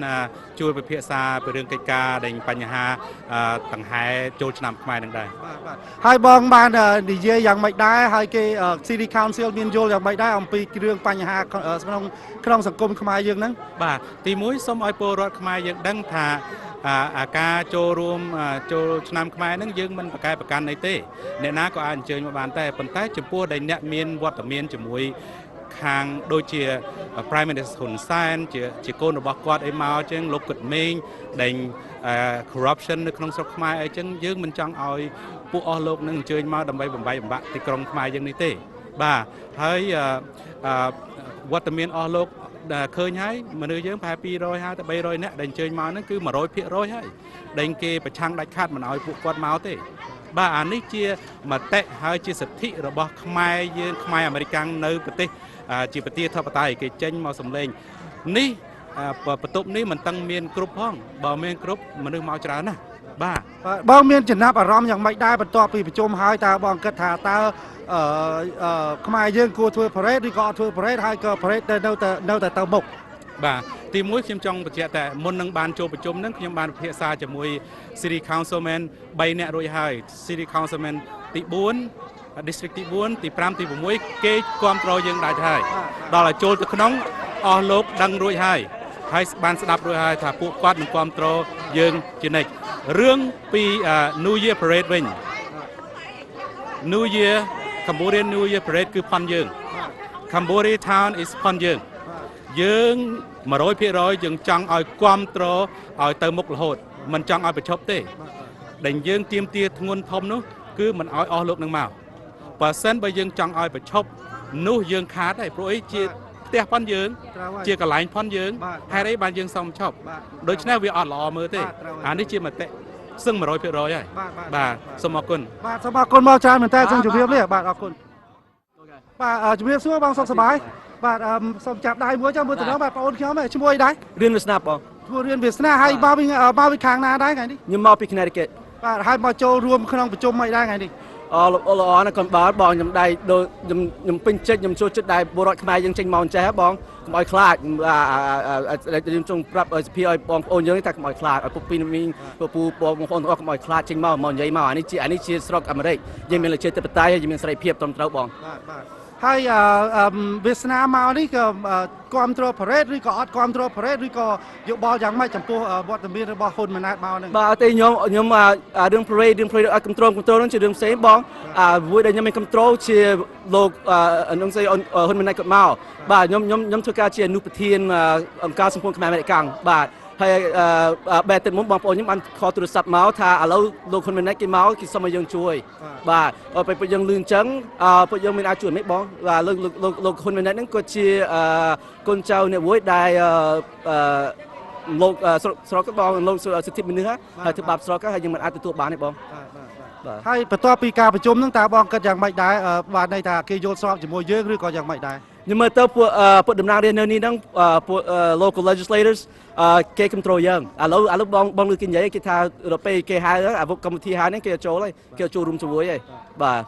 ជួយពិភាក្សាពីរឿងកិច្ចការដែលបញ្ហាដង្ហែចូលឆ្នាំខ្មែរនឹងដែរបាទហើយបងបាននិយាយយ៉ាងម៉េចដែរហើយគេ City Council មានយល់យ៉ាងម៉េចដែរអំពីរឿងបញ្ហាក្នុងសង្គមខ្មែរយើងហ្នឹងបាទទីមួយសូមឲ្យពលរដ្ឋខ្មែរយើងដឹងថាការចូលរួមចូលឆ្នាំខ្មែរហ្នឹងយើងមិនប្រកែប្រកាន់អីទេអ្នកណាក៏អាចអញ្ជើញមកបានតែប៉ុន្តែចំពោះដែលអ្នកមានវត្តមានជាមួយខាងដូចជា Prime Minister Hun Manet ជាកូនរបស់គាត់អីមកអញ្ចឹងលោកគិតមេងដែល corruption នៅក្នុងស្រុកខ្មែរអីចឹងយើងមិនចង់ឲ្យពួកអស់លោកនឹងអញ្ជើញមកដើម្បីបំបីបំបាក់ទីក្រុងខ្មែរយើងនេះទេ បាទហើយវត្តមានអស់លោកឃើញហើយមនុស្សយើងប្រហែល250ទៅ300នាក់ដែលអញ្ជើញមកហ្នឹងគឺ 100% ហើយដែលគេប្រឆាំងដាច់ខាតមិនឲ្យពួកគាត់មកទេបាទអានេះជាមតិហើយជាសិទ្ធិរបស់ខ្មែរយើងខ្មែរអាមេរិកនៅប្រទេសជាប្រទេសធិបតេយ្យគេចេញមកសម្លេងនេះបន្ទប់នេះមិនតឹងមានគ្រប់ផងបើមានគ្រប់មនុស្សមកច្រើនណាស់បាទបងមានចំណាប់អារម្មណ៍យ៉ាងម៉េចដែរបន្ទាប់ពីប្រជុំហើយតើបងគិតថាតើខ្មែរយើងគួរធ្វើ parade ឬក៏អត់ធ្វើ parade ហើយក៏ parade នៅតែទៅមុខបាទទីមួយខ្ញុំចង់បញ្ជាក់តែមុននឹងបានចូលប្រជុំហ្នឹងខ្ញុំបានពិភាក្សាជាមួយ City Councilman 3នាក់រួចហើយ City Councilman ទី4 District ទី4ទី5ទី6គេគ្រប់គ្រងយើងដាច់ហើយដល់ឲ្យចូលទៅក្នុងអស់លោកដឹងរួចហើយបានស្ដាប់រួចហើយថាពួកគាត់នឹងគ្រប់គ្រងយើងជានិច្ចរឿងពី New Year Parade វិញ New Year Cambodian New Year Parade គឺផនយើង Cambodia Town is ផនយើង 100% យើងចង់ឲ្យគ្រប់គ្រងឲ្យទៅមុខរហូតមិនចង់ឲ្យប្រឈប់ទេដែលយើងទៀមទាធ្ងន់ធំនោះគឺមិនឲ្យអស់លោកនឹងមកបើសិនបើយើងចង់ឲ្យប្រឈប់នោះយើងខាតហើយព្រោះអីជាផ្ទះផនយើងជាកន្លែងផនយើងហេតុអីបានយើងសុំឈប់ដូច្នេះវាអត់ល្អមើលទេអានេះជាមតិសឹង 100% ហើយបាទសូមអរគុណបាទសូមអរគុណមកច្រើនមែនតើសូមជម្រាបលាបាទអរគុណបាទជម្រាបសួរបងសុខសប្បាយបាទសូមចាប់ដៃមួយចាំមើលទៅបាទបងអូនខ្ញុំឈ្មោះអីដែររៀនវាសនាបងឈ្មោះរៀនវាសនាហើយមកពីខាងណាដែរថ្ងៃនេះខ្ញុំមកពី Connecticut បាទហើយមកចូលរួមក្នុងប្រជុំមិនដែរថ្ងៃនេះល្អណាស់កូនបាទបងខ្ញុំដៃខ្ញុំពេញចិត្តខ្ញុំចូលចិត្តដែរពលរដ្ឋខ្មែរយើងចេញមកអញ្ចេះបងកុំឲ្យខ្លាចខ្ញុំចង់ប្រាប់សភាឲ្យបងប្អូនយើងថាកុំឲ្យខ្លាចឲ្យពុកពីមីងពូបងប្អូនទាំងអស់កុំឲ្យខ្លាចចេញមកនិយាយមកអានេះជាស្រុកអាមេរិកយើងមានប្រជាធិបតេយ្យហើយយើងមានសេរីភាពត្រឹមត្រូវបងបាទហើយវាសនាមកនេះក៏គ្រប់គ្រង parade ឬក៏អត់គ្រប់គ្រង parade ឬក៏យោបល់យ៉ាងម៉េចចំពោះវត្តមានរបស់ហ៊ុនម៉ាណែតមកហ្នឹងបាទទេខ្ញុំរឿង parade អត់គ្រប់គ្រងហ្នឹងជារឿងផ្សេងបងមួយដែលខ្ញុំមានគ្រប់គ្រងជាលោកនឹងស្អីហ៊ុនម៉ាណែតគាត់មកបាទខ្ញុំធ្វើការជាអនុប្រធានអង្គការសម្ព័ន្ធខ្មែរអាមេរិកបាទហើយបែបទៅមុនបងប្អូនខ្ញុំបានខលទូរស័ព្ទមកថាឥឡូវលោកហ៊ុនម៉ាណែតគេមកគេសុំឲ្យយើងជួយបាទពេលពួកយើងលឺអញ្ចឹងពួកយើងមានអាចជួយមិនបងបាទលោកហ៊ុនម៉ាណែតហ្នឹងគាត់ជាកូនចៅអ្នកមួយដែលលោកស្រុកបងលោកសិទ្ធិមនុស្សហើយធ្វើបាបស្រុកហើយយើងមិនអាចទទួលបានទេបងបាទហើយបន្ទាប់ពីការប្រជុំហ្នឹងតើបងគិតយ៉ាងម៉េចដែរបាទន័យថាគេយល់ស្របជាមួយយើងឬក៏យ៉ាងម៉េចដែរខ្ញុំមើលទៅពួកតំណាងរាស្ត្រនៅនេះហ្នឹងពួក local legislators គេគ្រប់គ្រងយើងឥឡូវបងលើគេនិយាយគេថាដល់ពេលគេហៅអាវុកកម្មវិធីហៅហ្នឹងគេចូលហើយគេចូលរួមជាមួយហើយបាទ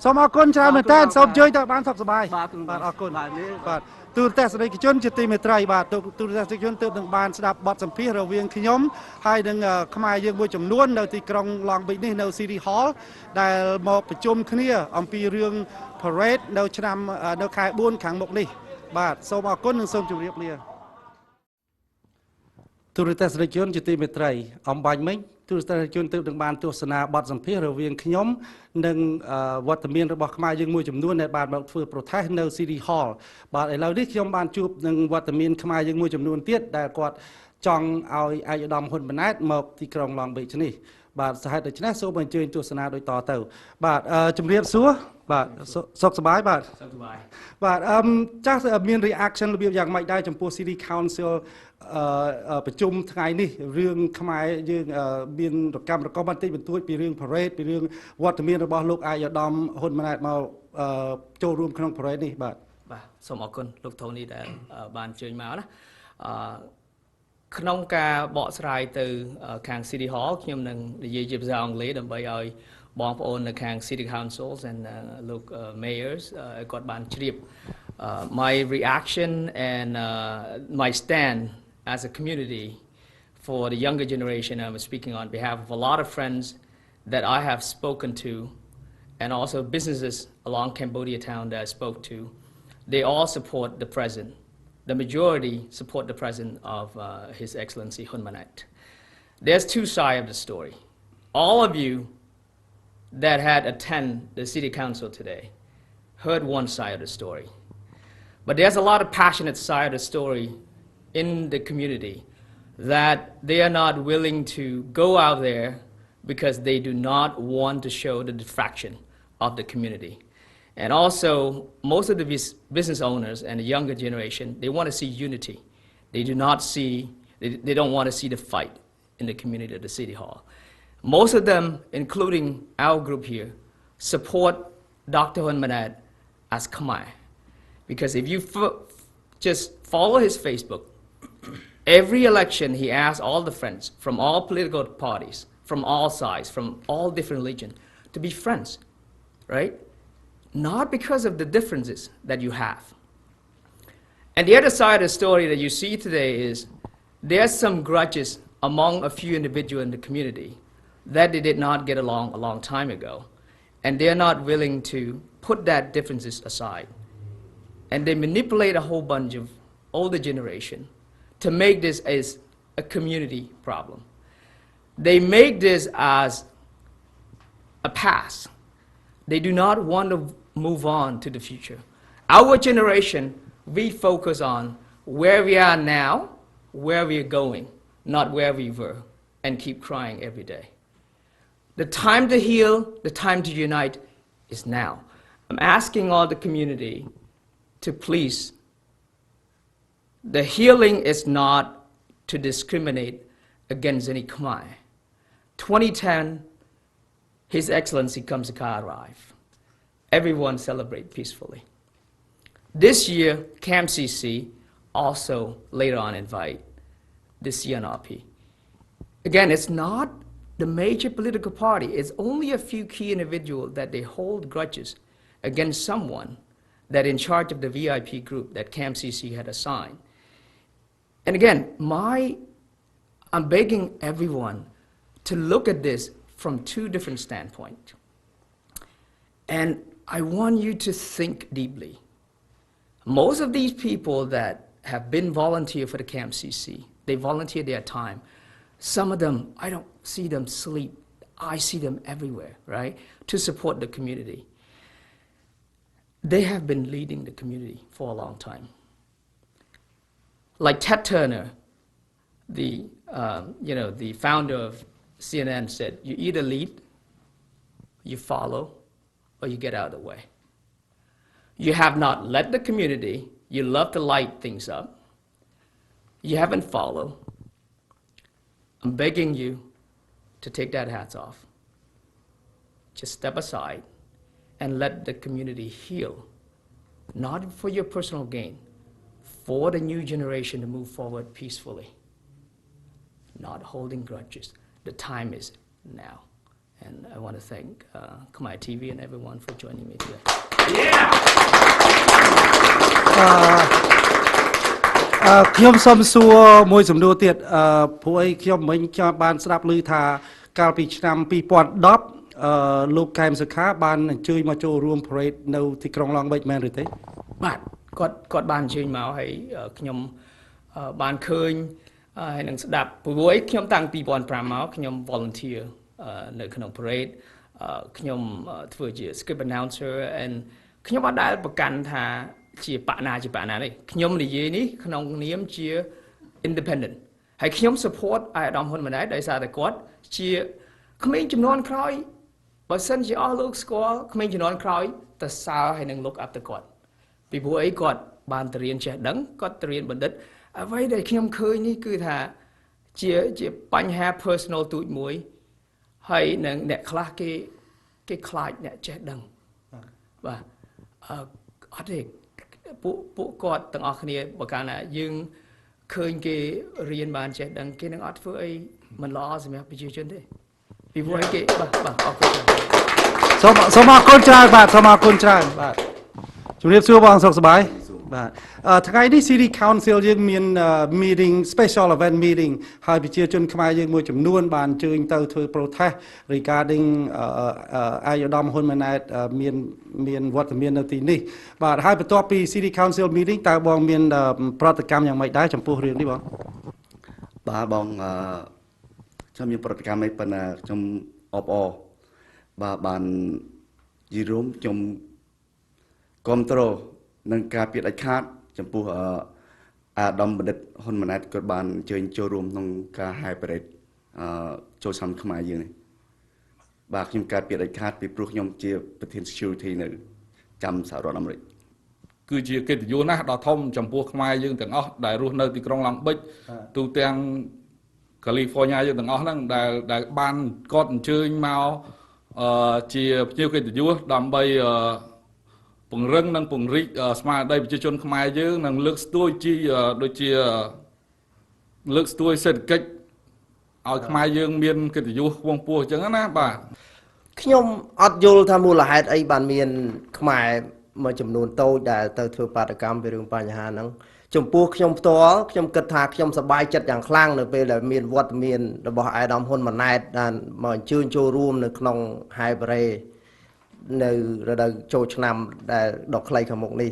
សូមអរគុណច្រើនមែនតើសូមជួយទៅបានសុខសប្បាយបាទអរគុណបាទទូរទស្សនិកជនជាទីមេត្រីបាទទូរទស្សនិកជនទើបនឹងបានស្ដាប់បទសម្ភាសន៍រវាងខ្ញុំហើយនឹងខ្មែរយើងមួយចំនួននៅទីក្រុង Long Beach នេះនៅ City Hall ដែលមកប្រជុំគ្នាអំពីរឿង parade នៅខែ4ខាងមុខនេះបាទសូមអរគុណនិងសូមជម្រាបលាទូរទស្សនិកជនជាទីមេត្រីអំបញ្ញមិញទូរទស្សនិកជនទើបនឹងបានទស្សនាបទសម្ភាសន៍រវាងខ្ញុំនិងវត្តមានរបស់ខ្មែរយើងមួយចំនួនដែលបានមកធ្វើ protest នៅ City Hall បាទឥឡូវនេះខ្ញុំបានជួបនឹងវត្តមានខ្មែរយើងមួយចំនួនទៀតដែលគាត់ចង់ឲ្យឯកឧត្តមហ៊ុនម៉ាណែតមកទីក្រុង Long Beach នេះបាទសហេតុដូច្នេះសូមអញ្ជើញទស្សនាដូចតទៅបាទជំរាបសួរបាទសុខសប្បាយបាទសុខសប្បាយបាទចាស់មាន reaction របៀបយ៉ាងម៉េចដែរចំពោះ City Council ប្រជុំថ្ងៃនេះរឿងខ្មែរយើងមានរកម្មបន្តិចបន្តួចពីរឿង parade ពីរឿងវត្តមានរបស់លោកឯកឧត្តមហ៊ុនម៉ាណែតមកចូលរួមក្នុង parade នេះបាទសូមអរគុណលោកថូនីដែលបានអញ្ជើញមកណាក្នុងការបកស្រាយទៅខាង City Hall ខ្ញុំនឹងនិយាយជាភាសាអង់គ្លេសដើម្បីឲ្យបងប្អូននៅខាង City Councils and លោក Mayors គាត់បានជ្រាប my reaction and my stand as a community for the younger generation. I'm speaking on behalf of a lot of friends that I have spoken to and also businesses along Cambodia town that I spoke to. They all support the president. The majority support the president of His Excellency Hun Manet. There's two sides of the story. All of you that had attended the city council today heard one side of the story. But there's a lot of passionate side of the story in the community that they are not willing to go out there because they do not want to show the distraction of the community. And also, most of the business owners and the younger generation, they want to see unity. They do not see, they don't want to see the fight in the community of the City Hall. Most of them, including our group here, support Dr. Hun Manet as Khmer. Because if you just follow his Facebook, every election he asks all the friends from all political parties, from all sides, from all different religions, to be friends, right? Not because of the differences that you have. And the other side of the story that you see today is there's some grudges among a few individuals in the community that they did not get along a long time ago. And they're not willing to put that differences aside. And they manipulate a whole bunch of older generation to make this as a community problem. They make this as a past. They do not want to move on to the future. Our generation, we focus on where we are now, where we are going, not where we were, and keep crying every day. The time to heal, the time to unite is now. I'm asking all the community to please, the healing is not to discriminate against any Khmer. 2010, His Excellency Kamsaka arrived. Everyone celebrate peacefully. This year, KMCC also later on invite the CNRP. Again, it's not the major political party. It's only a few key individuals that they hold grudges against someone that in charge of the VIP group that KMCC had assigned. And again, I'm begging everyone to look at this from two different standpoints. And I want you to think deeply. Most of these people that have been volunteer for the KMCC, they volunteer their time. Some of them, I don't see them sleep. I see them everywhere, right, to support the community. They have been leading the community for a long time. Like Ted Turner, the founder of CNN said, you either lead, you follow, or you get out of the way. You have not led the community. You love to light things up. You haven't followed. I'm begging you to take that hat off. Just step aside and let the community heal, not for your personal gain, for the new generation to move forward peacefully, not holding grudges. The time is now. And I want to thank KhmerTV and everyone for joining me today. Yeah! ខ្ញុំសូមសួរមួយសំណួរទៀតព្រោះអីខ្ញុំមិញខ្ញុំបានស្ដាប់ឮថាកាលពីឆ្នាំ2010លោកកែមសុខាបានអញ្ជើញមកចូលរួម parade នៅទីក្រុងឡង់បិចមែនឬទេបាទគាត់បានអញ្ជើញមកហើយខ្ញុំបានឃើញហើយនឹងស្ដាប់ព្រោះអីខ្ញុំតាំង2005មកខ្ញុំ volunteer នៅក្នុង parade ខ្ញុំធ្វើជា script announcer and ខ្ញុំអត់ដែលប្រកាន់ថាជាបកណាទេខ្ញុំនិយាយនេះក្នុងនាមជា independent ហើយខ្ញុំ support អាដាមហ៊ុនម៉ាណែតដោយសារតែគាត់ជាក្មេងចំនួនក្រោយបើសិនជាអស់លោកស្គាល់ក្មេងចំនួនក្រោយទៅសើហើយនឹង look up ទៅគាត់ពីព្រោះអីគាត់បានទៅរៀនចេះដឹងគាត់ទៅរៀនបណ្ឌិតអ្វីដែលខ្ញុំឃើញនេះគឺថាជាបញ្ហា personal ទូចមួយហើយនឹងអ្នកខ្លះគេខ្លាចអ្នកចេះដឹងបាទអត់ទេពួកគាត់ទាំងអស់គ្នាបើកាលណាយើងឃើញគេរៀនបានចេះដឹងគេនឹងអត់ធ្វើអីមិនល្អសម្រាប់ប្រជាជនទេពីព្រោះគេបាទអរគុណសូមអរគុណច្រើនបាទសូមអរគុណច្រើនបាទជំរាបសួរបងសុខសប្បាយបាទថ្ងៃនេះ City Council យើងមាន meeting special event meeting ហើយប្រជាជនខ្មែរយើងមួយចំនួនបានអញ្ជើញទៅធ្វើ protest regarding អាយដាមហ៊ុនម៉ាណែតមានវត្តមាននៅទីនេះបាទហើយបន្ទាប់ពី City Council meeting តើបងមានប្រតិកម្មយ៉ាងម៉េចដែរចំពោះរឿងនេះបងបាទបងខ្ញុំមានប្រតិកម្មមិនប៉ុន្តែខ្ញុំអបអរបាទបានយីរួមខ្ញុំគ្រប់គ្រងនឹងការពីដាច់ខាតចំពោះអាដាមបណ្ឌិតហ៊ុនម៉ាណែតគាត់បានអញ្ជើញចូលរួមក្នុងការហែប្រេតចូលឆ្នាំខ្មែរយើងនេះបាទខ្ញុំកើតពីដាច់ខាតពីព្រោះខ្ញុំជាប្រធាន security នៅ ចាំសហរដ្ឋអាមេរិក គឺជាកិត្តិយសណាស់ដ៏ធំចំពោះខ្មែរយើងទាំងអស់ដែលរស់នៅទីក្រុងឡង់ប៊ិចទូទាំងកាលីហ្វ័រញ៉ាយើងទាំងអស់ហ្នឹងដែលបានគាត់អញ្ជើញមកជាភ្ញៀវកិត្តិយសដើម្បីពង្រឹងនិងពង្រីកស្មារតីប្រជាជនខ្មែរយើងនិងលើកស្ទួយដូចជាលើកស្ទួយសេដ្ឋកិច្ចឲ្យខ្មែរយើងមានកិត្តិយសខ្ពង់ខ្ពស់អញ្ចឹងណាបាទ ខ្ញុំអត់យល់ថាមូលហេតុអីបានមានខ្មែរមួយចំនួនតូចដែលទៅធ្វើបាតកម្មពីរឿងបញ្ហាហ្នឹងចំពោះខ្ញុំផ្ទាល់ខ្ញុំគិតថាខ្ញុំសប្បាយចិត្តយ៉ាងខ្លាំងនៅពេលដែលមានវត្តមានរបស់អាយដាមហ៊ុនម៉ាណែតដែលមកអញ្ជើញចូលរួមនៅក្នុងហែបរ៉េនៅរដូវចូលឆ្នាំដែលដ៏ខ្លីខាងមុខនេះ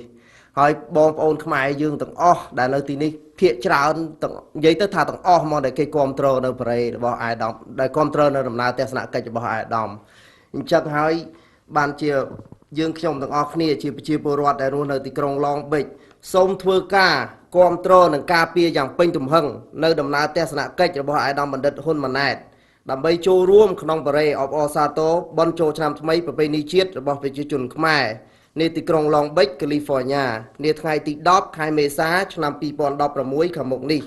ហើយបងប្អូនខ្មែរយើងទាំងអស់ដែលនៅទីនេះភាគច្រើនទាំងនិយាយទៅថាទាំងអស់មកដែលគេគ្រប់គ្រងនៅបរ៉េរបស់អាយដាមដែលគ្រប់គ្រងនៅដំណើរទស្សនកិច្ចរបស់អាយដាមអញ្ចឹងហើយបានជាយើងខ្ញុំទាំងអស់គ្នាជាប្រជាពលរដ្ឋដែលរស់នៅទីក្រុងឡង់ប៊ិចសូមធ្វើការគ្រប់គ្រងនិងការពារយ៉ាងពេញទំហឹងនៅដំណើរទស្សនកិច្ចរបស់អាយដាមបណ្ឌិតហ៊ុនម៉ាណែតដើម្បីចូលរួមក្នុងបរ៉េអបអរសាទរបន់ចូលឆ្នាំថ្មីប្រពៃណីជាតិរបស់ប្រជាជនខ្មែរនៅទីក្រុងឡង់ប៊ិចកាលីហ្វ័រញ៉ានាថ្ងៃទី10ខែមេសាឆ្នាំ2016ខាងមុខនេះ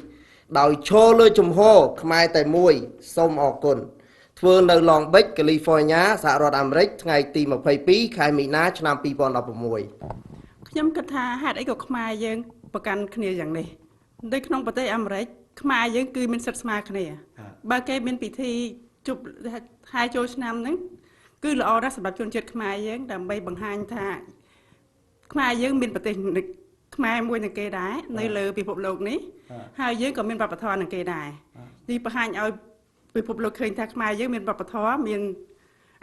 ដោយឈរលើជំហរខ្មែរតែមួយសូមអរគុណធ្វើនៅឡង់ប៊ិចកាលីហ្វ័រញ៉ាសហរដ្ឋអាមេរិកថ្ងៃទី22ខែមីនាឆ្នាំ2016 ខ្ញុំគិតថាហេតុអីក៏ខ្មែរយើងប្រកាន់គ្នាយ៉ាងនេះនៅក្នុងប្រទេសអាមេរិកខ្មែរយើងគឺមានសិទ្ធិស្មើគ្នាបើគេមានពិធីជប់ហែចូលឆ្នាំហ្នឹងគឺល្អណាស់សម្រាប់ជនជាតិខ្មែរយើងដើម្បីបង្ហាញថាខ្មែរយើងមានប្រទេសខ្មែរមួយនឹងគេដែរនៅលើពិភពលោកនេះហើយយើងក៏មានវប្បធម៌នឹងគេដែរនេះបង្ហាញឲ្យពិភពលោកឃើញថាខ្មែរយើងមានវប្បធម៌មាន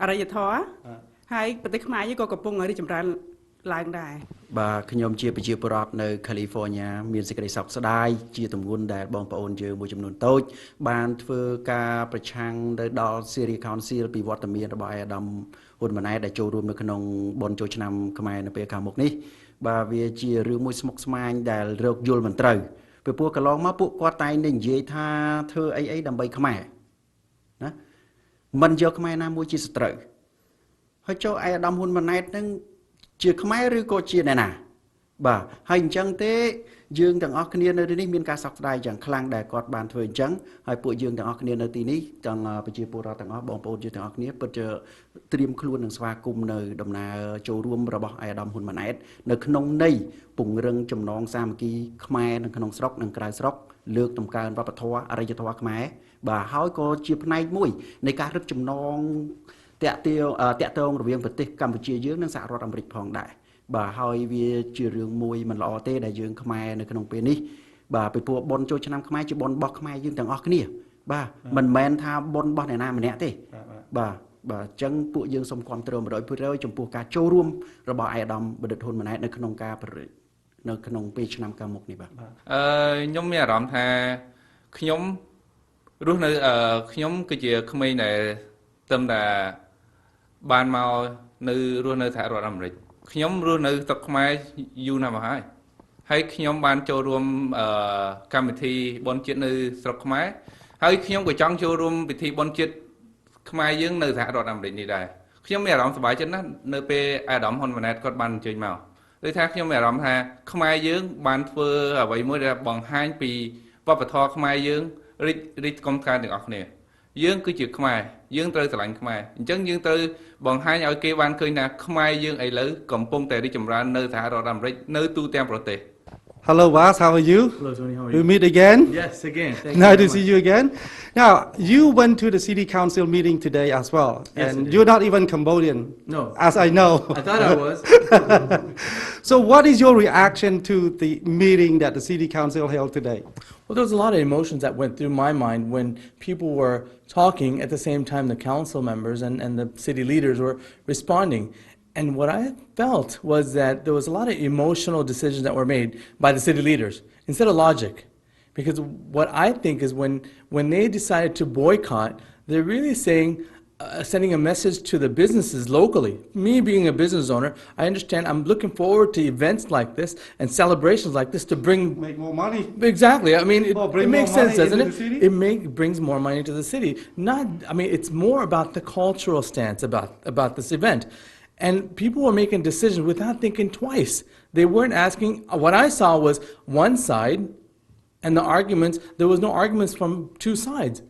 អរិយធម៌ហើយប្រទេសខ្មែរយើងក៏កំពុងរីកចម្រើនឡើងដែរ បាទខ្ញុំជាប្រជាពលរដ្ឋនៅ California មានសេចក្តីសោកស្ដាយជាទម្ងន់ដែលបងប្អូនយើងមួយចំនួនតូចបានធ្វើការប្រឆាំងទៅដល់ City Council ពីវត្តមានរបស់អាដាមហ៊ុនម៉ាណែតដែលចូលរួមនៅក្នុងបុណ្យចូលឆ្នាំខ្មែរនៅពេលខាងមុខនេះបាទវាជារឿងមួយស្មុគស្មាញដែលរកយល់មិនត្រូវពីព្រោះកន្លងមកពួកគាត់តែងតែនិយាយថាធ្វើអីដើម្បីខ្មែរណាមិនយកខ្មែរណាមួយជាសត្រូវហើយចូលអាដាមហ៊ុនម៉ាណែតនឹងជាខ្មែរឬក៏ជាអ្នកណាបាទហើយអញ្ចឹងទេយើងទាំងអស់គ្នានៅទីនេះមានការសោកស្ដាយយ៉ាងខ្លាំងដែលគាត់បានធ្វើអញ្ចឹងហើយពួកយើងទាំងអស់គ្នានៅទីនេះទាំងប្រជាពលរដ្ឋទាំងអស់បងប្អូនយើងទាំងអស់គ្នាពិតជាត្រៀមខ្លួននឹងស្វាគមន៍នៅដំណើរចូលរួមរបស់អាដាមហ៊ុនម៉ាណែតនៅក្នុងន័យពង្រឹងចំណងសាមគ្គីខ្មែរនៅក្នុងស្រុកនិងក្រៅស្រុកលើកតម្កើងវប្បធម៌អរិយធម៌ខ្មែរបាទហើយក៏ជាផ្នែកមួយនៃការរឹតចំណងតាក់ទងរវាងប្រទេសកម្ពុជាយើងនិងសហរដ្ឋអាមេរិកផងដែរបាទហើយវាជារឿងមួយមិនល្អទេដែលយើងខ្មែរនៅក្នុងពេលនេះបាទពីព្រោះបុណ្យចូលឆ្នាំខ្មែរជាបុណ្យរបស់ខ្មែរយើងទាំងអស់គ្នាបាទមិនមែនថាបុណ្យរបស់អ្នកណាម្នាក់ទេបាទបាទអញ្ចឹងពួកយើងសូមគាំទ្រ 100% ចំពោះការចូលរួមរបស់អាយដាមបណ្ឌិតហ៊ុនម៉ាណែតនៅក្នុងការនៅក្នុងពេលឆ្នាំខាងមុខនេះបាទខ្ញុំមានអារម្មណ៍ថាខ្ញុំរស់នៅខ្ញុំគឺជាក្មេងដែលត្រឹមតែបានមកនៅរស់នៅសហរដ្ឋអាមេរិកខ្ញុំរស់នៅស្រុកខ្មែរយូរណាស់មកហើយខ្ញុំបានចូលរួមកម្មវិធីបុណ្យជាតិនៅស្រុកខ្មែរហើយខ្ញុំក៏ចង់ចូលរួមពិធីបុណ្យជាតិខ្មែរយើងនៅសហរដ្ឋអាមេរិកនេះដែរខ្ញុំមានអារម្មណ៍សប្បាយចិត្តណាស់នៅពេលអាដាមហ៊ុនម៉ាណែតគាត់បានអញ្ជើញមកដូចថាខ្ញុំមានអារម្មណ៍ថាខ្មែរយើងបានធ្វើអ្វីមួយដែលបង្ហាញពីវប្បធម៌ខ្មែរយើងរីកកំកើងទាំងអស់គ្នាយើងគឺជាខ្មែរយើងត្រូវស្រឡាញ់ខ្មែរអញ្ចឹងយើងត្រូវបង្ហាញឲ្យគេបានឃើញថាខ្មែរយើងឥឡូវកំពុងតែរីកចម្រើននៅសហរដ្ឋអាមេរិកនៅទូទាំងប្រទេស Hello Vas, how are you? Hello Tony, how are you? We meet again? Yes, again. Nice to see you again. Now, you went to the city council meeting today as well, Yes, and you're not even Cambodian. No. As I know. I thought I was. So what is your reaction to the meeting that the city council held today? Well, there was a lot of emotions that went through my mind when people were talking at the same time the council members and the city leaders were responding. And what I felt was that there was a lot of emotional decisions that were made by the city leaders instead of logic. Because what I think is when they decided to boycott, they're really saying, sending a message to the businesses locally. Me being a business owner, I understand I'm looking forward to events like this and celebrations like this to make more money. Exactly. I mean, it makes sense, doesn't it? It brings more money to the city. I mean, it's more about the cultural stance about this event. And people were making decisions without thinking twice. They weren't asking. What I saw was one side, and the arguments, there was no arguments from two sides.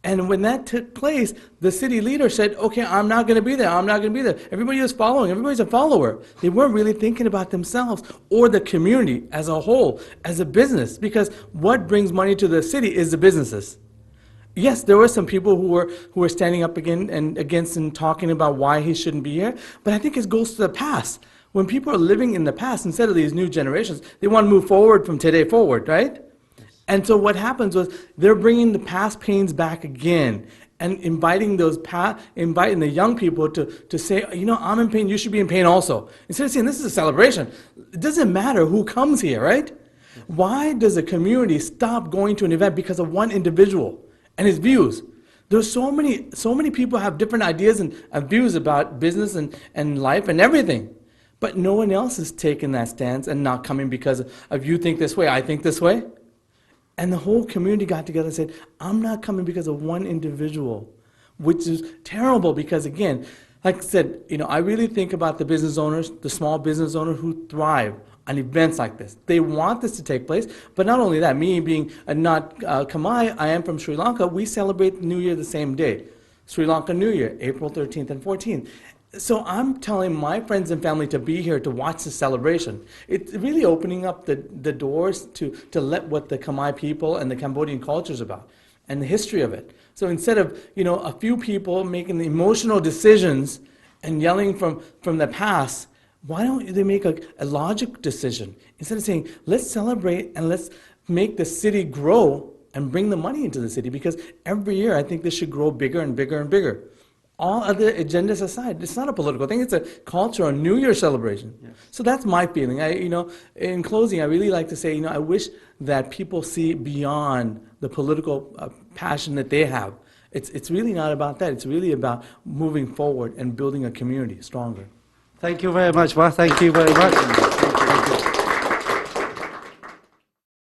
And when that took place, the city leader said, okay, I'm not going to be there, I'm not going to be there. Everybody was following, everybody's a follower. They weren't really thinking about themselves or the community as a whole, as a business, because what brings money to the city is the businesses. Yes, there were some people who were standing up against and talking about why he shouldn't be here, but I think it goes to the past. When people are living in the past, instead of these new generations, they want to move forward from today forward, right? And so what happens was they're bringing the past pains back again and inviting inviting the young people to say, you know, I'm in pain, you should be in pain also. Instead of saying this is a celebration, it doesn't matter who comes here, right? Why does a community stop going to an event because of one individual and his views? There's so many people have different ideas and views about business and life and everything. But no one else is taking that stance and not coming because of you think this way, I think this way. And the whole community got together and said, I'm not coming because of one individual, which is terrible because, again, like I said, you know, I really think about the business owners, the small business owners who thrive on events like this. They want this to take place, but not only that, me being not Khmer, I am from Sri Lanka, we celebrate New Year the same day. Sri Lanka New Year, April 13th and 14th. So I'm telling my friends and family to be here to watch the celebration. It's really opening up the doors to let what the Khmer people and the Cambodian culture is about and the history of it. So instead of, you know, a few people making the emotional decisions and yelling from the past, why don't they make a logic decision? Instead of saying, let's celebrate and let's make the city grow and bring the money into the city, because every year I think this should grow bigger and bigger and bigger. All other agendas aside, it's not a political thing, it's a cultural New Year celebration. Yeah. So that's my feeling. You know, in closing, I really like to say, you know, I wish that people see beyond the political passion that they have. It's really not about that. It's really about moving forward and building a community stronger. Thank you very much, Ma. Thank you very much.